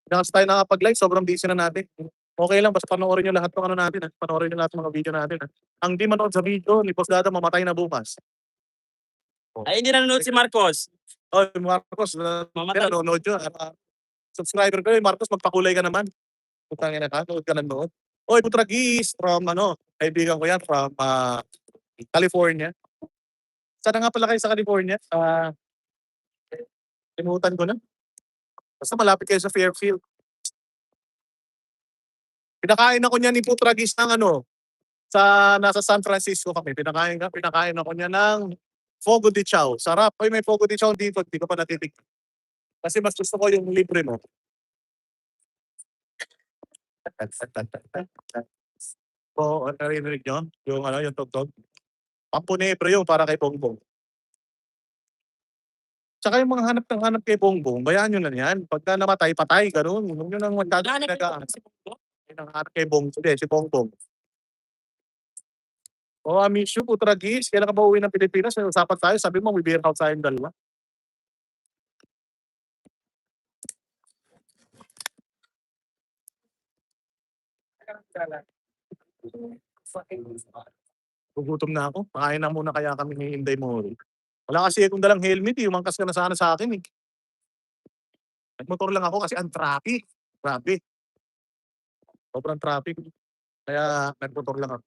[SPEAKER 1] Kasi tayo nakapag-live, sobrang busy na natin. Okay lang, basta panoorin nyo lahat ng natin. Panoorin nyo lahat ng mga video natin. Ang di manood sa video, ni Boss Dada, mamatay na bukas.
[SPEAKER 4] Ay, hindi nanonood si Marcos.
[SPEAKER 1] Oy, Marcos,
[SPEAKER 4] Mamatay.
[SPEAKER 1] nanonood yun. Subscriber ko yun, Marcos, magpakulay ka naman. Putangin na ka, nood ka ng nood. Oy, Putragis, from kaibigan ko yan, from California. Sana nga pala kayo sa California? Limutan ko na. Basta malapit kayo sa Fairfield. Pinakain ako niya ni Putragis ng nasa San Francisco kami. Pinakain ako niya ng Fogo de Chao. Sarap. Oy, may Fogo de Chao dito. Hindi ko pa natitikman. Kasi mas gusto ko yung libre mo. Oo, narinig nyo? Yung tugtog. Pampunebro yun para kay Bongbong. Tsaka yung mga hanap kay Bongbong, bayaan nyo na yan. Pagka namatay, patay, gano'n. Huwag nyo nang magkagagaan. Yung hanap kay Bongbong, si Bongbong. I miss you, Putragis. Kailan ka ba uwi ng Pilipinas? May usapan tayo. Sabi mo, may beer house tayong dalawa. Gugutom na ako. Pakain na muna kaya kami ni Inday Mori. Wala kasi akong dalang helmet eh. Umangkas ka na sana sa akin eh. Nagmotor lang ako kasi ang traffic. Grabe. Sobrang traffic. Kaya nagmotor lang ako.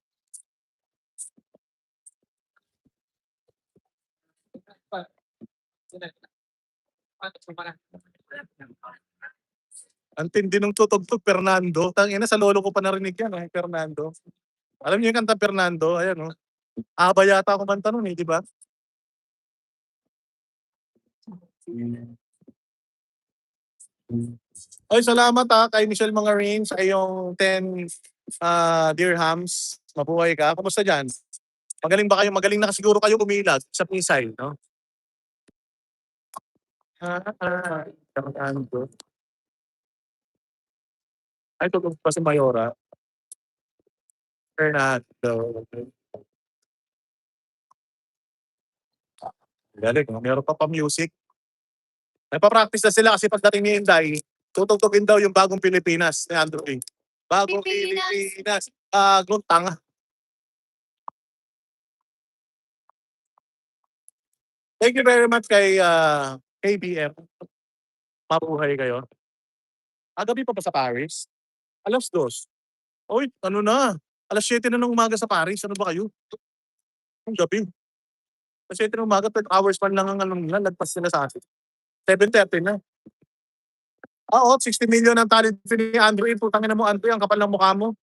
[SPEAKER 1] Ang tindi ng tutugtog, Fernando. Tangina, sa lolo ko pa narinig yan, Fernando. Alam niyo yung kanta Fernando? Ayan, Aba yata ako kanta nun di ba? Oy, salamat kay Michelle Mangarin sa iyong 10 dirhams. Mabuhay ka. Kumusta dyan? Magaling ba kayo? Magaling na siguro kayo umilag sa missile, no? Ano to? Ay, ito pa si Mayora. Fernando. Galing, no? Meron pa music. Nagpa-practice na sila kasi pagdating ni Inday, tutugtugin daw yung bagong Pilipinas ni Andrew King. Bagong
[SPEAKER 2] Pilipinas.
[SPEAKER 1] Pilipinas. Bagong tanga. Thank you very much kay KBM. Mabuhay kayo. Gabi pa ba sa Paris? 2:00. Oy, ano na? 7:00 na ng umaga sa Paris. Ano ba kayo? Ang gabi. 7:00 ng umaga, 12 hours pa lang ang nila. Lagpas sila sa atin. 7:30 na. Oo, 60 million ang talent fee ni Andrew. Putangin na mo, Andrew. Ang kapal ng mukha mo.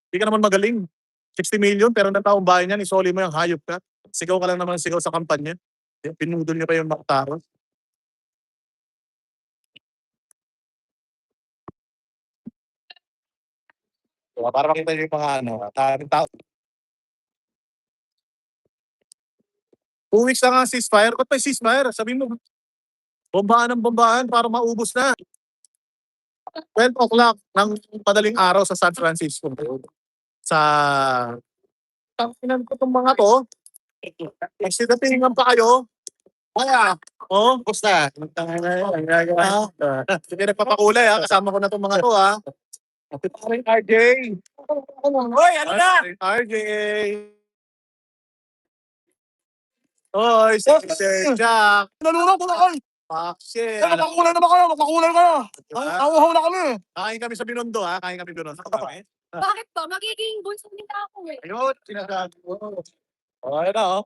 [SPEAKER 1] Hindi ka naman magaling. 60 million, pero ng taong bayan yan, isoli mo yung hayop ka. Sigaw ka lang naman sigaw sa kampanya. Pinudol niya pa yung mga tao. Para makita niyo yung mga tao. 2 weeks na nga ang ceasefire. Ba't may ceasefire? Sabihin mo, bombahan ng bombahan para maubos na. 12 o'clock ng madaling araw sa San Francisco. Sa tanginan ko itong mga to. Nagsitatingan pa kayo. Kaya, basta. Hindi nagpapakulay kasama ko na itong mga to Paring RJ.
[SPEAKER 4] Hoy, ano na?
[SPEAKER 1] RJ. Oy, Sir Jack.
[SPEAKER 3] Nalunod ko na kayo.
[SPEAKER 1] Shit.
[SPEAKER 3] Makakulay na ba kayo? Makakulay kayo. Awahaw na kami.
[SPEAKER 1] Kain kami sa Binondo Kain kami Binondo.
[SPEAKER 2] Bakit po? Magiging bunso din ako eh.
[SPEAKER 1] Ayun, sinasabi ko. Ayun na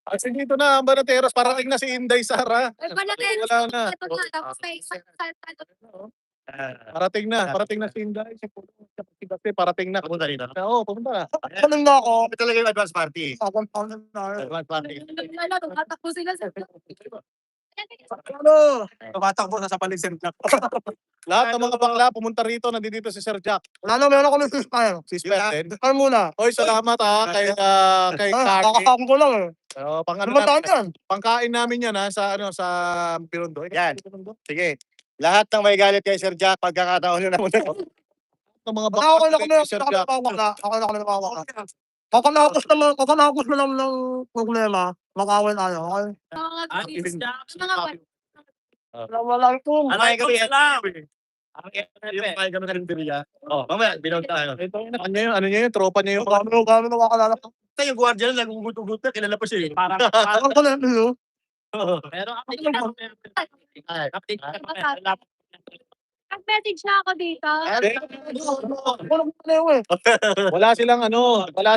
[SPEAKER 1] Kasi dito na ang Banateros, parating na si Inday Sara.
[SPEAKER 2] Ay, Banateros.
[SPEAKER 1] Wala na.
[SPEAKER 2] Ito na. Tapos may
[SPEAKER 1] Parating na si Inday. Kasi parating na. Pumunta dito? Oo, pumunta na.
[SPEAKER 3] Tanong na ako.
[SPEAKER 1] Ito talaga yung advance party.
[SPEAKER 3] Akong taon na.
[SPEAKER 1] Advance party.
[SPEAKER 2] Tumatakbo sila sa...
[SPEAKER 3] Ano?
[SPEAKER 1] Tumatakbo na sa paligid. Lahat ng mga bakla pumunta rito, nandito si Sir Jack.
[SPEAKER 3] Ano, meron ako ng ceasefire.
[SPEAKER 1] Suspended.
[SPEAKER 3] Ano muna?
[SPEAKER 1] Oy, salamat kay Kaki.
[SPEAKER 3] Kakakam ko lang eh.
[SPEAKER 1] Pang
[SPEAKER 3] Ano ba tayo yan?
[SPEAKER 1] pangkain namin yan sa Pirundo.
[SPEAKER 5] Yan. Sige. Lahat ng may galit kay Sir Jack, pagkakataon nyo na muna.
[SPEAKER 1] Ng mga
[SPEAKER 3] Ako na kami
[SPEAKER 1] Sir Jack.
[SPEAKER 3] Kakanakos na lang ng problema. Makawin tayo. Okay? Wala ito.
[SPEAKER 5] Ano yung gabi?
[SPEAKER 4] lang.
[SPEAKER 5] Yung kaya kami karinderya. Mamaya, binaw tayo.
[SPEAKER 1] Ito ano niya yun, tropa niya yung
[SPEAKER 3] Kami nakakalala.
[SPEAKER 5] Ito yung guardia lang, nagugut-ugut na, kilala pa siya.
[SPEAKER 4] Parang,
[SPEAKER 3] Ako ko na ito.
[SPEAKER 4] pero
[SPEAKER 2] Nag-message na ako dito.
[SPEAKER 1] wala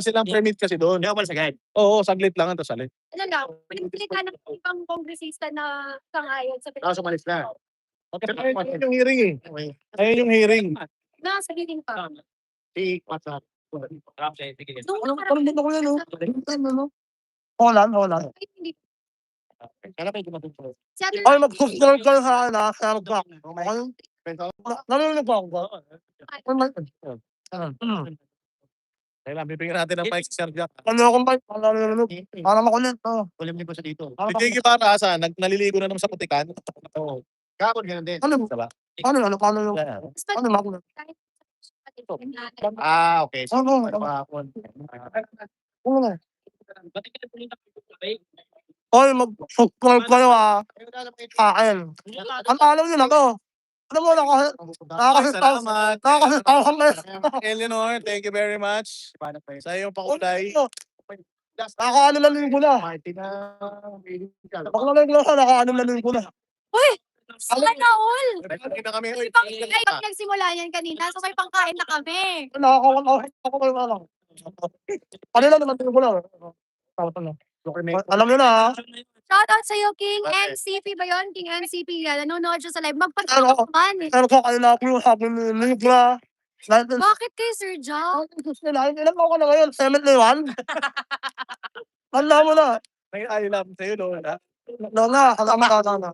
[SPEAKER 1] silang permit kasi doon.
[SPEAKER 5] Hindi ako pala sa guide.
[SPEAKER 1] Oo, saglit lang ito salit.
[SPEAKER 2] Ano lang, pinipilitan ng ibang kongresista na sangayon sa
[SPEAKER 5] Tapos umalis na.
[SPEAKER 1] Ayun yung hearing Ayun yung hearing.
[SPEAKER 2] na sa meeting pa.
[SPEAKER 5] Si WhatsApp.
[SPEAKER 4] Okay, sige.
[SPEAKER 2] Nung
[SPEAKER 3] Parang dito ko yan, no? Holland.
[SPEAKER 2] Ay, hindi.
[SPEAKER 5] Kaya pa yung tumatugtog.
[SPEAKER 2] Si Ate
[SPEAKER 3] Ay, mag-subscribe kayo sa akin, ha? Kaya mag-back. Okay? Narinig ba ako ba?
[SPEAKER 1] Kaya lang, bibigyan natin ng mic si Sir Jack.
[SPEAKER 3] Ano akong mic? Narinig. Para makulit.
[SPEAKER 5] Ulim ko sa dito.
[SPEAKER 1] Si Jiggy para naliligo na naman sa putikan. Oo.
[SPEAKER 5] Kapon ganun din.
[SPEAKER 3] Ano?
[SPEAKER 1] Diba?
[SPEAKER 3] Paano yung...
[SPEAKER 2] Basta
[SPEAKER 3] Ano makulit?
[SPEAKER 2] kahit
[SPEAKER 5] Okay.
[SPEAKER 3] Ano?
[SPEAKER 5] Kapon.
[SPEAKER 3] Ano na?
[SPEAKER 4] Ba't hindi ka pumunta sa cafe?
[SPEAKER 3] Oy, mag-subscribe kayo, ha? Sa akin. Ang alam nyo na to. Ano mo,
[SPEAKER 1] Salamat.
[SPEAKER 3] nakakasitaw kami.
[SPEAKER 1] Eleanor, thank you very much. Sa iyong pakulay.
[SPEAKER 3] Naka-ano na linggo na.
[SPEAKER 5] Party na.
[SPEAKER 3] Bakla na yung naka-ano na linggo na.
[SPEAKER 2] sana all.
[SPEAKER 1] Hindi na kami.
[SPEAKER 2] Ay, pag nagsimula yan kanina, so may pangkain na kami.
[SPEAKER 3] Nakakawan ako kayo na lang. Kanina naman linggo na. Alam nyo na, ha?
[SPEAKER 2] Shoutout sa'yo, King NCP ba yun? King NCP yan. Nanonood siya sa live.
[SPEAKER 3] Ano?
[SPEAKER 2] Magpagpapag man.
[SPEAKER 3] Pero ko kayo na ako sabi ni Libra.
[SPEAKER 2] Bakit kay Sir Jack?
[SPEAKER 3] Ilan mo ko na ngayon? 71? Tanda mo na.
[SPEAKER 1] May alam sa'yo, Lola.
[SPEAKER 3] Lola, kasama ka na.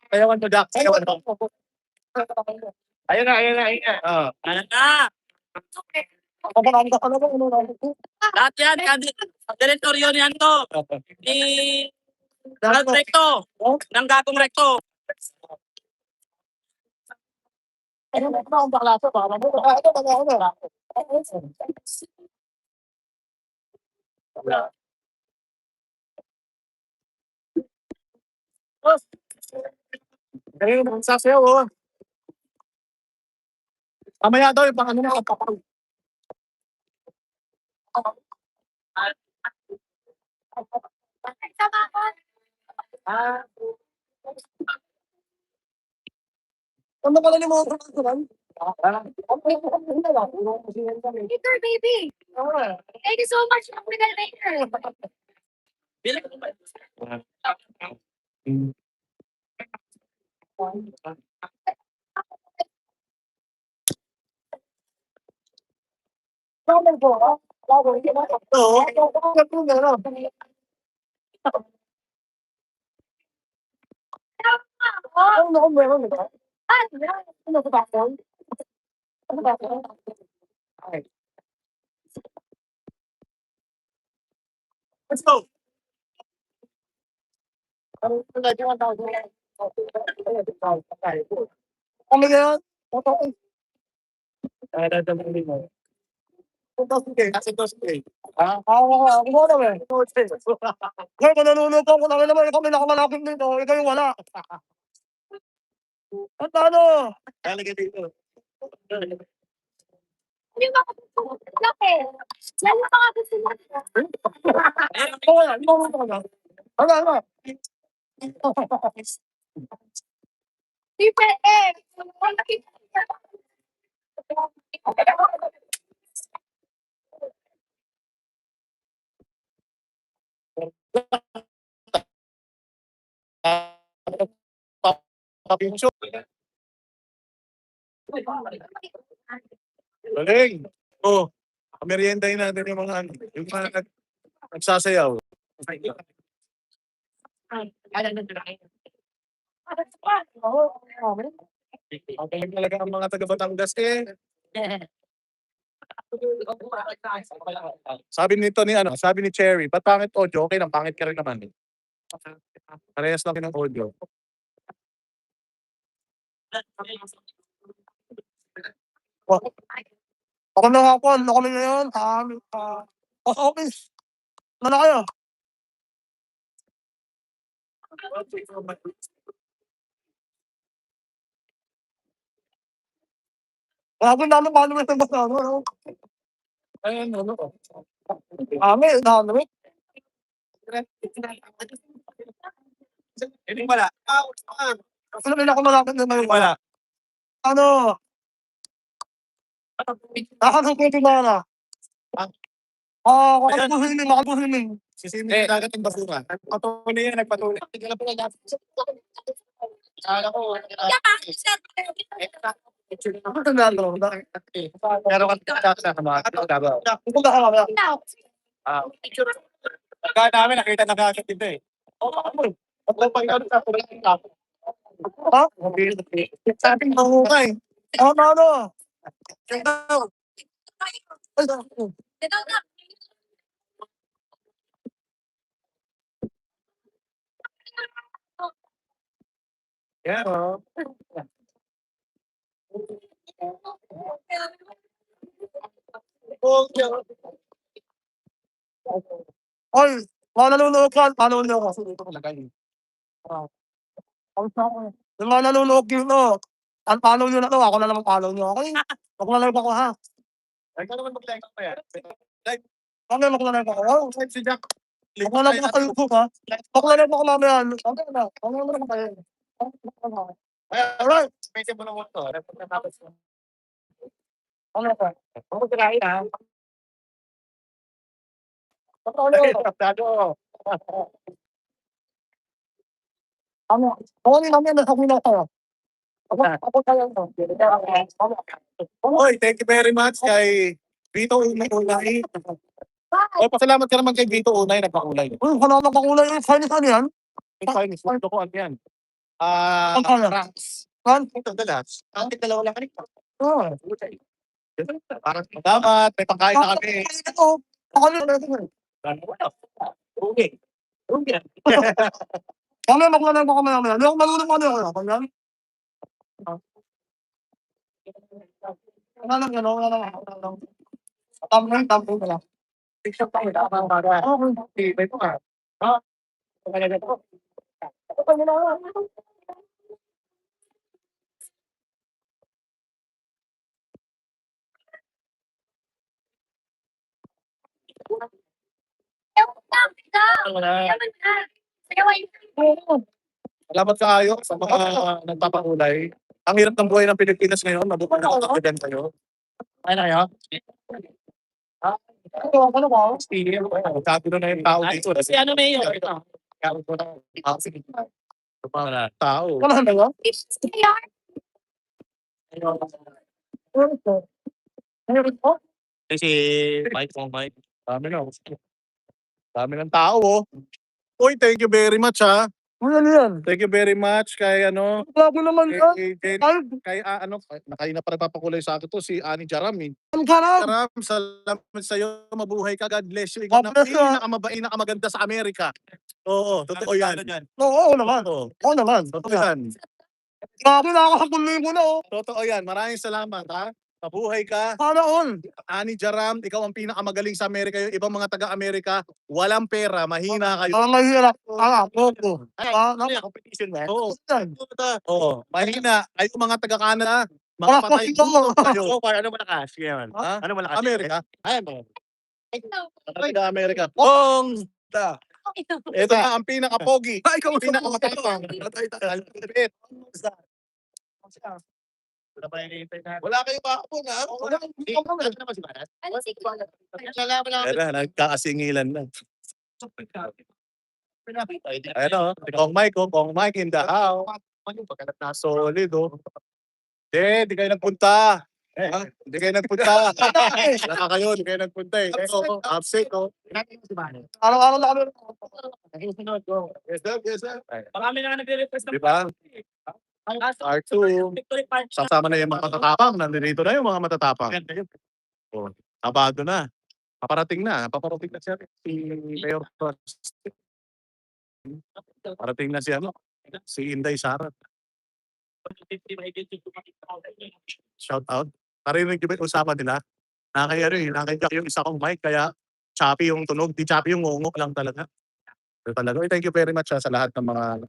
[SPEAKER 1] Kayawan mo, Jack. Kayawan mo.
[SPEAKER 5] Ayun na.
[SPEAKER 4] Ano na? Lahat yan, direktoryo niyan to. Ni Ralph Recto. Ng Gagong Recto.
[SPEAKER 3] Ayun, sasayaw, oh. Mamaya daw yung pang ano na kapal. Ano pala ni mga kapal?
[SPEAKER 2] Peter, baby. Thank you so much. Later.
[SPEAKER 4] Bilang ko ba?
[SPEAKER 3] Let's go. Ano yan? Ngayon, mananunod ako lang naman. Ikaw may nakamalapit dito. Ikaw yung wala. At ano?
[SPEAKER 5] Lalagay dito.
[SPEAKER 2] Ano yung mga laki? Yan yung mga gusto natin.
[SPEAKER 3] Ano?
[SPEAKER 2] Di pwede.
[SPEAKER 1] Galing. Oh, meriendahin natin yung mga nagsasayaw. Ang galing talaga ang mga taga Batangas eh. Sabi ni Cherry, ba't pangit audio? Okay lang, pangit ka rin naman. Parehas lang ng audio.
[SPEAKER 3] Ako na ako. Ano kami ngayon? Post office. Ano na kayo? Grabe namin paano may sagot na ano.
[SPEAKER 1] Ayun, ano.
[SPEAKER 3] Dami.
[SPEAKER 5] Hindi wala.
[SPEAKER 3] Ano may nakamalapit na may
[SPEAKER 5] Wala.
[SPEAKER 3] Ano? Nakakasukin na na. Makabuhiling.
[SPEAKER 5] Sisimi na dagat yung basura. Nagpatuloy yan, nagpatuloy. Kala ko,
[SPEAKER 3] Ano na nalo?
[SPEAKER 5] pero sa mga trabaho.
[SPEAKER 3] Pupunta ka mamaya.
[SPEAKER 5] Pagka namin, nakita na kagad dito eh.
[SPEAKER 3] At pag ikaw sa ha? Sabi ng mahukay. Ano?
[SPEAKER 5] Yan o.
[SPEAKER 3] Oy, mga nanonood ka, follow niyo ako. Dito ko lagay. Yung mga nanonood dito, unfollow niyo na to. Ako na naman follow niyo. Okay? Magla-live ako ha.
[SPEAKER 5] Ay, ka naman mag-like pa yan.
[SPEAKER 3] Okay, magla-live ako. Oh,
[SPEAKER 5] Si Jack.
[SPEAKER 3] magla-live ako sa YouTube ha. Magla-live ako mamaya. Okay na. Okay na kayo. Alright.
[SPEAKER 5] Pwede mo na mo to. Pagkatapos mo.
[SPEAKER 3] Ano ka?
[SPEAKER 5] Ako kirain ha.
[SPEAKER 3] Ano? Oo, mamaya nasabi na tayo. Ako tayo.
[SPEAKER 1] Oy, thank you very much kay Vito Unay. Oy, pasalamat ka naman kay Vito Unay, nagpakulay.
[SPEAKER 3] Uy, wala na pakulay yung Chinese ano yan?
[SPEAKER 1] Chinese food ko ano yan?
[SPEAKER 3] Ang kala.
[SPEAKER 1] Franks.
[SPEAKER 3] Kan?
[SPEAKER 5] Ito, dalas. Ang dalawa lang kanito.
[SPEAKER 3] Oh.
[SPEAKER 1] Salamat, may pangkain na kami.
[SPEAKER 3] Ito, ako na.
[SPEAKER 4] Okay. Okay.
[SPEAKER 3] Kami, maglalaro kami namin. Hindi ako marunong ano yun. Ako yan. Wala lang yan, wala lang. Tampon ka lang.
[SPEAKER 1] Salamat kayo sa mga nagpapakulay. Ang hirap ng buhay ng Pilipinas ngayon, mabuti na nakakabigyan kayo.
[SPEAKER 3] Ay na kayo? Ano ba?
[SPEAKER 1] Sabi na yung tao dito.
[SPEAKER 4] Si ano, Mayor?
[SPEAKER 1] Tao.
[SPEAKER 3] Wala na ba?
[SPEAKER 4] Si Mike.
[SPEAKER 1] Dami na. Dami ng tao, oh. Uy, thank you very much, ha.
[SPEAKER 3] Ano yan?
[SPEAKER 1] Thank you very much kay ano,
[SPEAKER 3] Bago naman yan.
[SPEAKER 1] kay na pa nagpapakulay sa akin to, si Ani Jaram, eh.
[SPEAKER 3] Ang sarap.
[SPEAKER 1] Jaram, salamat sa'yo. Mabuhay ka. God bless you. Ikaw na
[SPEAKER 3] God bless you, ah.
[SPEAKER 1] pinakamaganda sa Amerika. Oo, totoo yan.
[SPEAKER 3] Oo naman.
[SPEAKER 1] Oo,
[SPEAKER 3] Oo naman.
[SPEAKER 1] totoo yan.
[SPEAKER 3] Grabe na ako sa kuloy mo na oh.
[SPEAKER 1] Totoo yan. Maraming salamat, ha. Mabuhay ka.
[SPEAKER 3] Sana all.
[SPEAKER 1] Ani Jaram, ikaw ang pinakamagaling sa Amerika. Yung ibang mga taga-Amerika, walang pera, mahina kayo.
[SPEAKER 3] Ang mahirap. Koko.
[SPEAKER 1] Competition ba? Oo.
[SPEAKER 3] Yan.
[SPEAKER 1] Oo, mahina. Ay, yung mga taga-Canada, mga
[SPEAKER 3] Wala
[SPEAKER 1] patay
[SPEAKER 3] ko
[SPEAKER 1] puto kayo.
[SPEAKER 4] Ano malakas? Ngayon.
[SPEAKER 1] Ha?
[SPEAKER 4] Ano malakas?
[SPEAKER 1] Amerika?
[SPEAKER 4] Ayan.
[SPEAKER 1] Taga-Amerika. Pong! Ito na ang pinaka-pogi. Ay, ikaw pinaka-matapang. Wala kayo kahapon, ha?
[SPEAKER 2] Ano si
[SPEAKER 1] Nagkakasingilan na. Ano, Kong Mike in the house. Solid, oh. Di kayo nagpunta. Di kayo nagpunta. Wala kayo, di kayo nagpunta eh. Oo, upset, oh.
[SPEAKER 3] Araw-araw na kami.
[SPEAKER 1] Yes, sir, yes, sir.
[SPEAKER 4] Marami na nga nagre-request ng
[SPEAKER 1] Di ba? R2.
[SPEAKER 4] Victory Park.
[SPEAKER 1] Sasama na yung mga matatapang. Nandito na yung mga matatapang. Oh, Sabado na. Paparating na siya. Si Mayor Frost. Parating na si ano? Si Inday Sara. Shout out. Narinig niyo ba yung usapan nila? Nakakaya yung isa kong mic, kaya choppy yung tunog. Di choppy yung ngongok lang talaga. Thank you very much sa lahat ng mga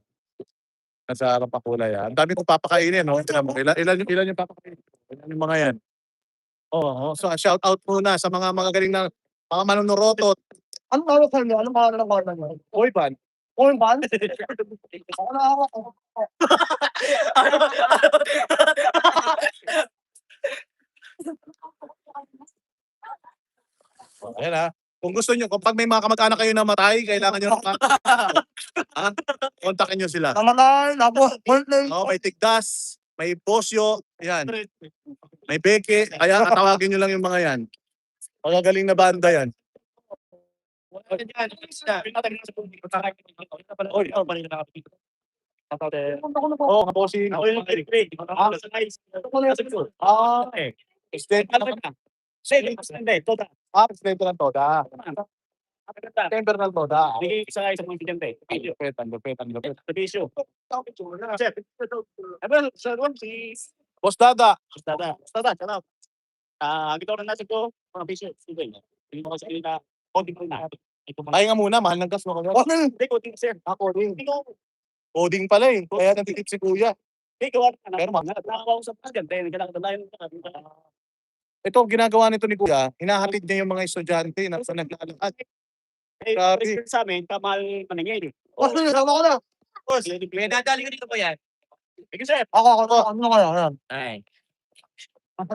[SPEAKER 1] nasa pakulay. Ang dami kong papakainin, no? Ilan yung papakainin? Ilan yung mga yan? Oo, so shout out muna sa mga galing na mga manunorotot.
[SPEAKER 3] Anong araw ka niya? Anong araw ng corner niya?
[SPEAKER 1] Oy, ban.
[SPEAKER 3] Corn band? Ako na ako.
[SPEAKER 1] Ayan ha. Kung gusto nyo, pag may mga kamag-anak kayo na matay, kailangan nyo kontakin nyo sila.
[SPEAKER 3] Namatay. Tapos, birthday.
[SPEAKER 1] May tigdas, may posyo, yan. May beke, kaya katawagin nyo lang yung mga yan. Magagaling na banda yan. Oo, kaposing. Extend lang toda. Temper lang toda. Boss Dada. Pahinga muna, mahal ng gas mo kagad. Coding pala eh. Kaya nagtitip si Kuya. Ito, ginagawa nito ni Kuya, hinahatid niya yung mga estudyante na naglalakad. Grabe.
[SPEAKER 4] Sa amin, kamal maningil.
[SPEAKER 3] Sama ko na.
[SPEAKER 4] Boss, may dadali ka dito ba yan? Thank you, sir.
[SPEAKER 3] Ako. Ano kaya? Ayan.
[SPEAKER 4] Ay.
[SPEAKER 3] Ako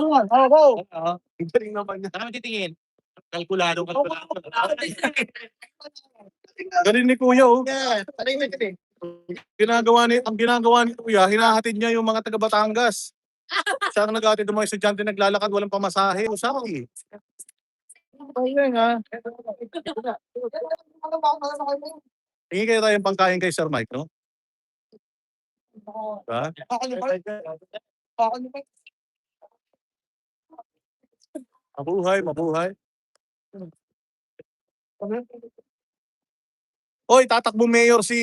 [SPEAKER 3] naman. Ako.
[SPEAKER 1] Ang galing naman niya.
[SPEAKER 4] Saan titingin? Kalkulado.
[SPEAKER 1] Galing ni Kuya, oh.
[SPEAKER 5] Ano
[SPEAKER 1] Ang ginagawa ni Kuya, hinahatid niya yung mga taga Batangas. Siya ang naghatid ng mga estudyante naglalakad, walang pamasahe. Usaki. Ayun nga. Tingin kayo tayong pangkain kay Sir Mike, no? Diba?
[SPEAKER 3] Ako
[SPEAKER 1] Mabuhay, mabuhay. Hoy, tatakbo mayor si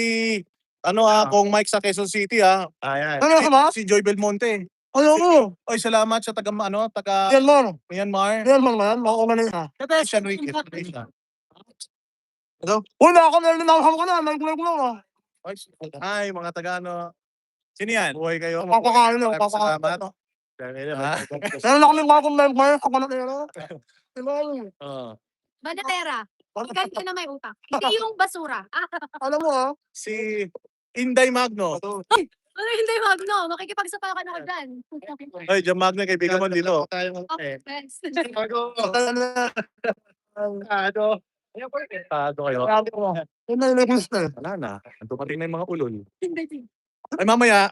[SPEAKER 1] Kong Mike sa Quezon City
[SPEAKER 5] Ayan.
[SPEAKER 3] Ano ka ba?
[SPEAKER 1] Si Joy Belmonte.
[SPEAKER 3] Ayoko.
[SPEAKER 1] Oy, salamat sa taga
[SPEAKER 3] Yan man.
[SPEAKER 1] Myanmar.
[SPEAKER 3] Yan man yan. Makuha na yan.
[SPEAKER 1] Siya Ricky.
[SPEAKER 3] Uy, nakakamail na ako ka na. Nag-vlog lang ah.
[SPEAKER 1] Ay, mga taga Sino yan? Buhay kayo.
[SPEAKER 3] Papakain na.
[SPEAKER 1] Salamat.
[SPEAKER 3] Papakain.
[SPEAKER 1] Ah.
[SPEAKER 3] Meron na kami mga mail. Ako na nila. Diba?
[SPEAKER 1] Oh.
[SPEAKER 2] Banatera. Ganito na may utang. Hindi yung basura.
[SPEAKER 3] Alam mo ah.
[SPEAKER 1] Si Inday Magno.
[SPEAKER 2] Ano hindi Magno? Makikipagsapakan ako dyan.
[SPEAKER 1] Ay, Jam Magno, kaibigan mo dito.
[SPEAKER 2] Okay, friends.
[SPEAKER 5] Ano?
[SPEAKER 1] Tado kayo.
[SPEAKER 3] Yun na yung gusto.
[SPEAKER 1] Wala na. Dumating na yung mga ulol.
[SPEAKER 2] Hindi.
[SPEAKER 1] Ay, mamaya,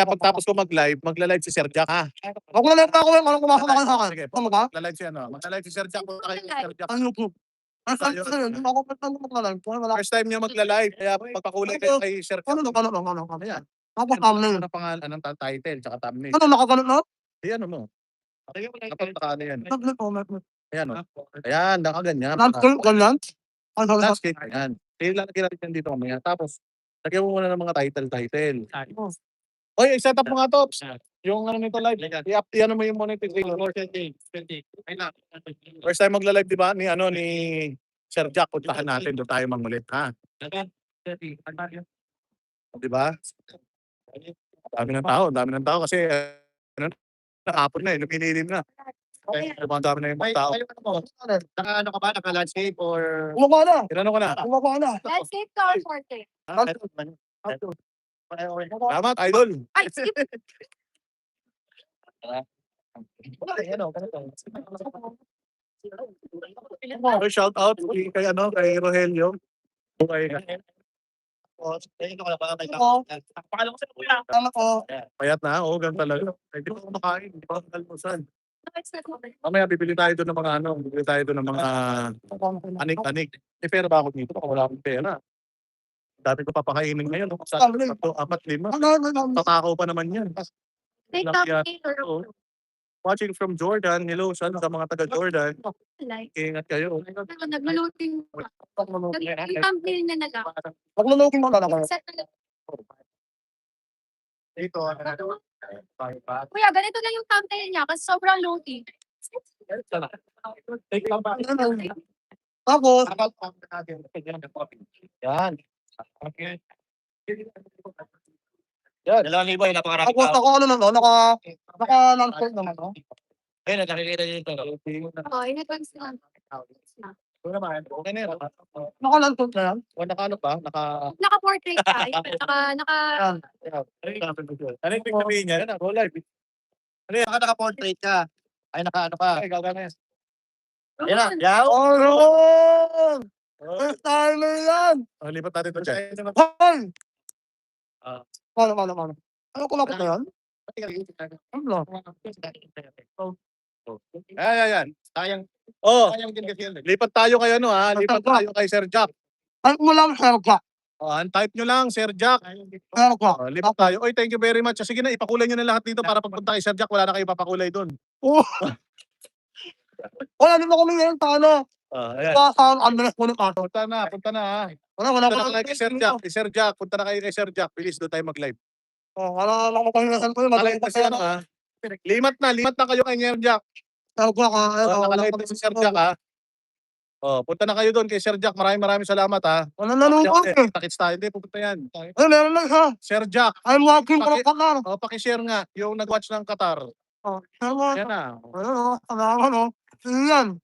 [SPEAKER 1] pagtapos ko mag-live, magla-live si Sir Jack, ha?
[SPEAKER 3] Ako na lang ako. Anong kumasok na sa akin?
[SPEAKER 1] Sige,
[SPEAKER 3] Ano ba?
[SPEAKER 1] magla-live si Magla-live si Sir Jack. Punta kayo kay Sir Jack.
[SPEAKER 3] Ano po? Ano ako maglalang?
[SPEAKER 1] First time niya magla-live, kaya pagpakulay kayo kay Sir Jack.
[SPEAKER 3] Ano?
[SPEAKER 1] Ayan.
[SPEAKER 3] Ako thumbnail.
[SPEAKER 1] Ano pangalan, anong title, tsaka thumbnail.
[SPEAKER 3] Ano nakagalit na?
[SPEAKER 1] Ayan, ano mo. Napagtaka na yan.
[SPEAKER 3] Thumbnail po.
[SPEAKER 1] Ayan, Ayan, nakaganyan.
[SPEAKER 3] Landscape, ganyan. Ano sa
[SPEAKER 1] Landscape, ayan. Lalagyan natin yan dito mamaya. Tapos, lagyan mo muna ng mga title. Oy, i-set up mo nga to. Yung nito live. I-up mo yung monetization. First time magla-live, di ba? Ni Sir Jack, puntahan natin. Doon tayo mangulit, ha? Di ba? Dami ng tao kasi nakapon na lumililim na. Ang dami na yung mga tao.
[SPEAKER 5] Naka-ano ka ba? Naka-landscape or...
[SPEAKER 3] Kumaka na.
[SPEAKER 1] Tinanong ko na.
[SPEAKER 3] Kumaka na.
[SPEAKER 2] Let's get to our forte.
[SPEAKER 1] Salamat, idol.
[SPEAKER 2] Ay, skip.
[SPEAKER 1] So, shout out kay Rogelio. Okay.
[SPEAKER 4] Pakala ko sa kuya.
[SPEAKER 3] Tama ko.
[SPEAKER 1] Payat na, ganun talaga. Ay, di pa ako makain, di pa ako almusal.
[SPEAKER 2] No, it's not over.
[SPEAKER 1] Mamaya bibili tayo doon ng mga bibili tayo doon ng mga anik-anik. Pero ba ako dito? Baka wala akong pera. Dami ko papakainin ngayon. Sa 3, 4, 5. Tatakaw pa naman yan.
[SPEAKER 2] Take
[SPEAKER 1] Laki
[SPEAKER 2] thumbnail or
[SPEAKER 1] Watching from Jordan. Hello, sa mga taga Jordan.
[SPEAKER 2] like.
[SPEAKER 1] Ingat kayo.
[SPEAKER 2] Nag-loading. Nag-thumbnail na lang.
[SPEAKER 3] Paglulokin mo na lang.
[SPEAKER 2] Set na lang.
[SPEAKER 5] Dito.
[SPEAKER 2] Kuya, ganito lang yung thumbnail niya kasi sobrang loading.
[SPEAKER 3] Tapos,
[SPEAKER 1] Yan.
[SPEAKER 5] Dalawang libo yung napakarami
[SPEAKER 3] tapos ako ano na to, naka-landscape naman to.
[SPEAKER 5] Ayun, nakikita nyo dito.
[SPEAKER 2] Oh, in-advance na.
[SPEAKER 1] Ito naman. Okay na yan.
[SPEAKER 3] Naka-landscape na yan.
[SPEAKER 1] O naka pa?
[SPEAKER 2] Naka-portrait ka. Naka,
[SPEAKER 1] Ano yung sabihin niya? Yan go live.
[SPEAKER 5] Ano yan? Naka-portrait ka. Ay, naka-ano ka.
[SPEAKER 1] Ay, gagana yan.
[SPEAKER 5] Yan na. Yaw!
[SPEAKER 3] Oh, first time na yan.
[SPEAKER 1] Lipat natin ito dyan.
[SPEAKER 3] Hoy!
[SPEAKER 1] Ah.
[SPEAKER 3] Paano? Ano kumapit na yan? Ano?
[SPEAKER 1] Ayan.
[SPEAKER 5] Sayang.
[SPEAKER 1] Oh,
[SPEAKER 5] Sayang din kasi yun.
[SPEAKER 1] lipat tayo kay lipat tayo kay Sir Jack.
[SPEAKER 3] Ano mo lang, Sir Jack?
[SPEAKER 1] Type nyo lang, Sir Jack.
[SPEAKER 3] Sir Jack.
[SPEAKER 1] Lipat tayo. Oy, thank you very much. Sige na, ipakulay nyo na lahat dito para pagpunta kay Sir Jack, wala na kayo papakulay doon.
[SPEAKER 3] Wala din ako ngayon sa ano.
[SPEAKER 1] Ayan.
[SPEAKER 3] Saan ambulance po ng kaso.
[SPEAKER 1] Punta na ha.
[SPEAKER 3] Wala
[SPEAKER 1] Punta na kayo kay Sir Jack. Sir Jack, punta na kayo kay Sir Jack. Bilis, doon tayo mag-live.
[SPEAKER 3] Wala ako pahingasan ko yun.
[SPEAKER 1] Malay kasi Limat na kayo kay Sir Jack.
[SPEAKER 3] Sir Jack ha.
[SPEAKER 1] Nakalagay din si Sir Jack ha. Punta na kayo doon kay Sir Jack. Maraming salamat ha.
[SPEAKER 3] Wala nalungkot eh.
[SPEAKER 1] Takits tayo. Hindi, pupunta yan.
[SPEAKER 3] Ay, meron lang ha.
[SPEAKER 1] Sir Jack,
[SPEAKER 3] I'm watching from Qatar.
[SPEAKER 1] pakishare nga yung nag-watch ng Qatar.
[SPEAKER 3] Sir Jack.
[SPEAKER 1] Yan na.
[SPEAKER 3] Ano? Yan.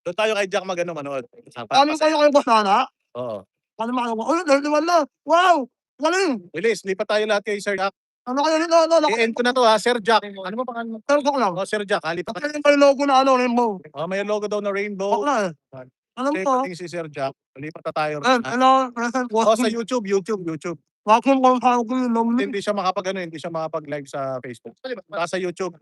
[SPEAKER 1] Doon tayo kay Jack manood.
[SPEAKER 3] Ano kayo boss na?
[SPEAKER 1] Oo.
[SPEAKER 3] Paano makakuha? Uy, 31 na. Wow! Galing!
[SPEAKER 1] Bilis, lipat tayo lahat kay Sir Jack.
[SPEAKER 3] Ano kayo nito?
[SPEAKER 1] I-end ko na to ha, Sir Jack. Ano mo pangalan mo?
[SPEAKER 3] Sir Jack lang.
[SPEAKER 1] Sir Jack, lipat
[SPEAKER 3] Kasi yung logo na rainbow.
[SPEAKER 1] may logo daw na rainbow.
[SPEAKER 3] Bakla eh. Alam
[SPEAKER 1] Okay,
[SPEAKER 3] ko.
[SPEAKER 1] pating si Sir Jack. Lipat na tayo.
[SPEAKER 3] Hello, present
[SPEAKER 1] Sa
[SPEAKER 3] watching.
[SPEAKER 1] YouTube.
[SPEAKER 3] Watching from Hangul, lonely.
[SPEAKER 1] Hindi siya makapag-live sa Facebook. Sa YouTube,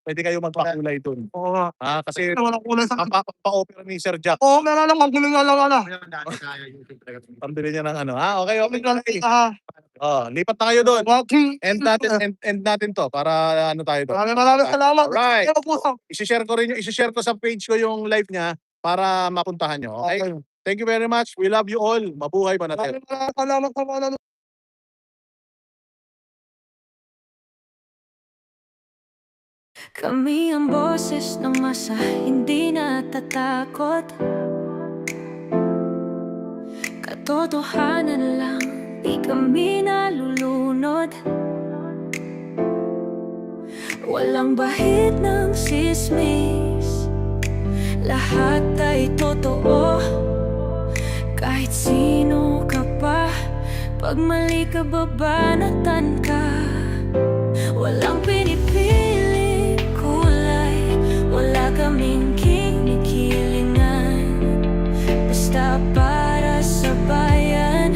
[SPEAKER 1] pwede kayo magpakulay doon.
[SPEAKER 3] Oo nga.
[SPEAKER 1] Kasi
[SPEAKER 3] Wala kulay sa...
[SPEAKER 1] pa-opera ni Sir Jack.
[SPEAKER 3] Oo, meron lang. Ang guling nga lang.
[SPEAKER 1] Pambili niya ng Okay.
[SPEAKER 3] Biglang kita ha.
[SPEAKER 1] Lipat na kayo doon.
[SPEAKER 3] Walking.
[SPEAKER 1] End natin to para ano tayo doon.
[SPEAKER 3] Maraming salamat.
[SPEAKER 1] Alright.
[SPEAKER 3] Kaya po.
[SPEAKER 1] I-share ko sa page ko yung live niya para mapuntahan nyo. Okay?
[SPEAKER 3] Okay.
[SPEAKER 1] Thank you very much. We love you all. Mabuhay Manatero.
[SPEAKER 3] Maraming salamat sa mga nanonood.
[SPEAKER 6] Kami ang boses ng masa, hindi natatakot. Katotohanan lang, di kami nalulunod. Walang bahid ng sismis, lahat ay totoo. Kahit sino ka pa, pag mali ka babanatan ka. Walang pinipili kulay, wala kaming kinikilingan. Basta para sa bayan,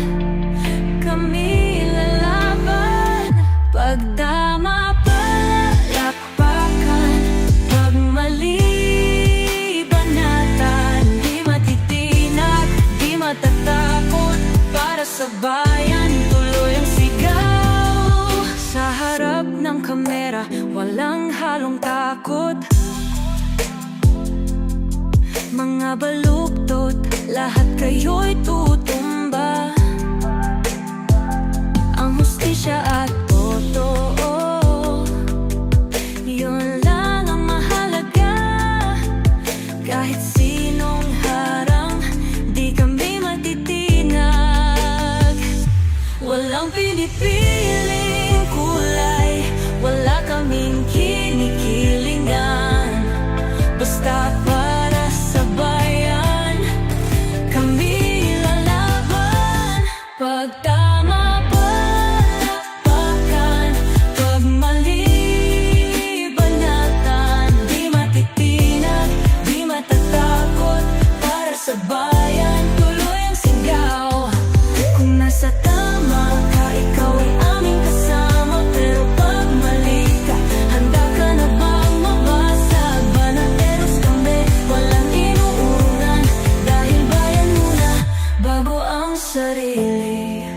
[SPEAKER 6] kami lalaban. Pagtama palakpakan, pag mali banatan. Di matitinag, di matatakot, para sa bayan tuloy ang sigaw. Sa harap ng kamera, walang halong takot. Mga baluktot, lahat kayo'y tutumba. Ang hustisya at totoo, yun lang ang mahalaga. Kahit sinong harang, di kami matitinag. Walang pinipiling kulay, wala kaming kinikilingan. Basta para sa bayan, kami lalaban. Pagtama palakpakan, pag mali banatan. Di matitinag, di matatakot, para sa bayan tuloy ang sigaw. Kung nasa tama ka, ikaw ay aming kasama. Pero pag mali ka, handa ka na bang mabasag? Banateros kami, walang inuunan. Dahil bayan muna, bago ang sarili.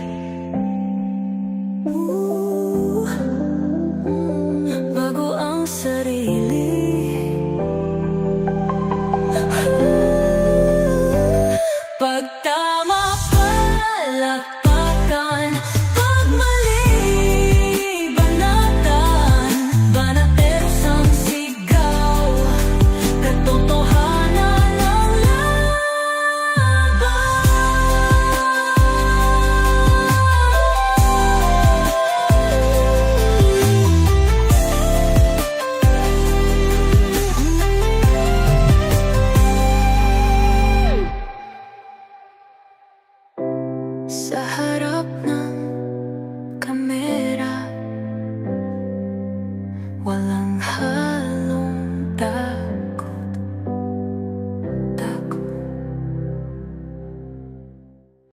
[SPEAKER 6] Bago ang sarili. Pagtama palakpakan, pag mali banatan. Banateros ang sigaw, katotohanan ang sa harap ng kamera, wala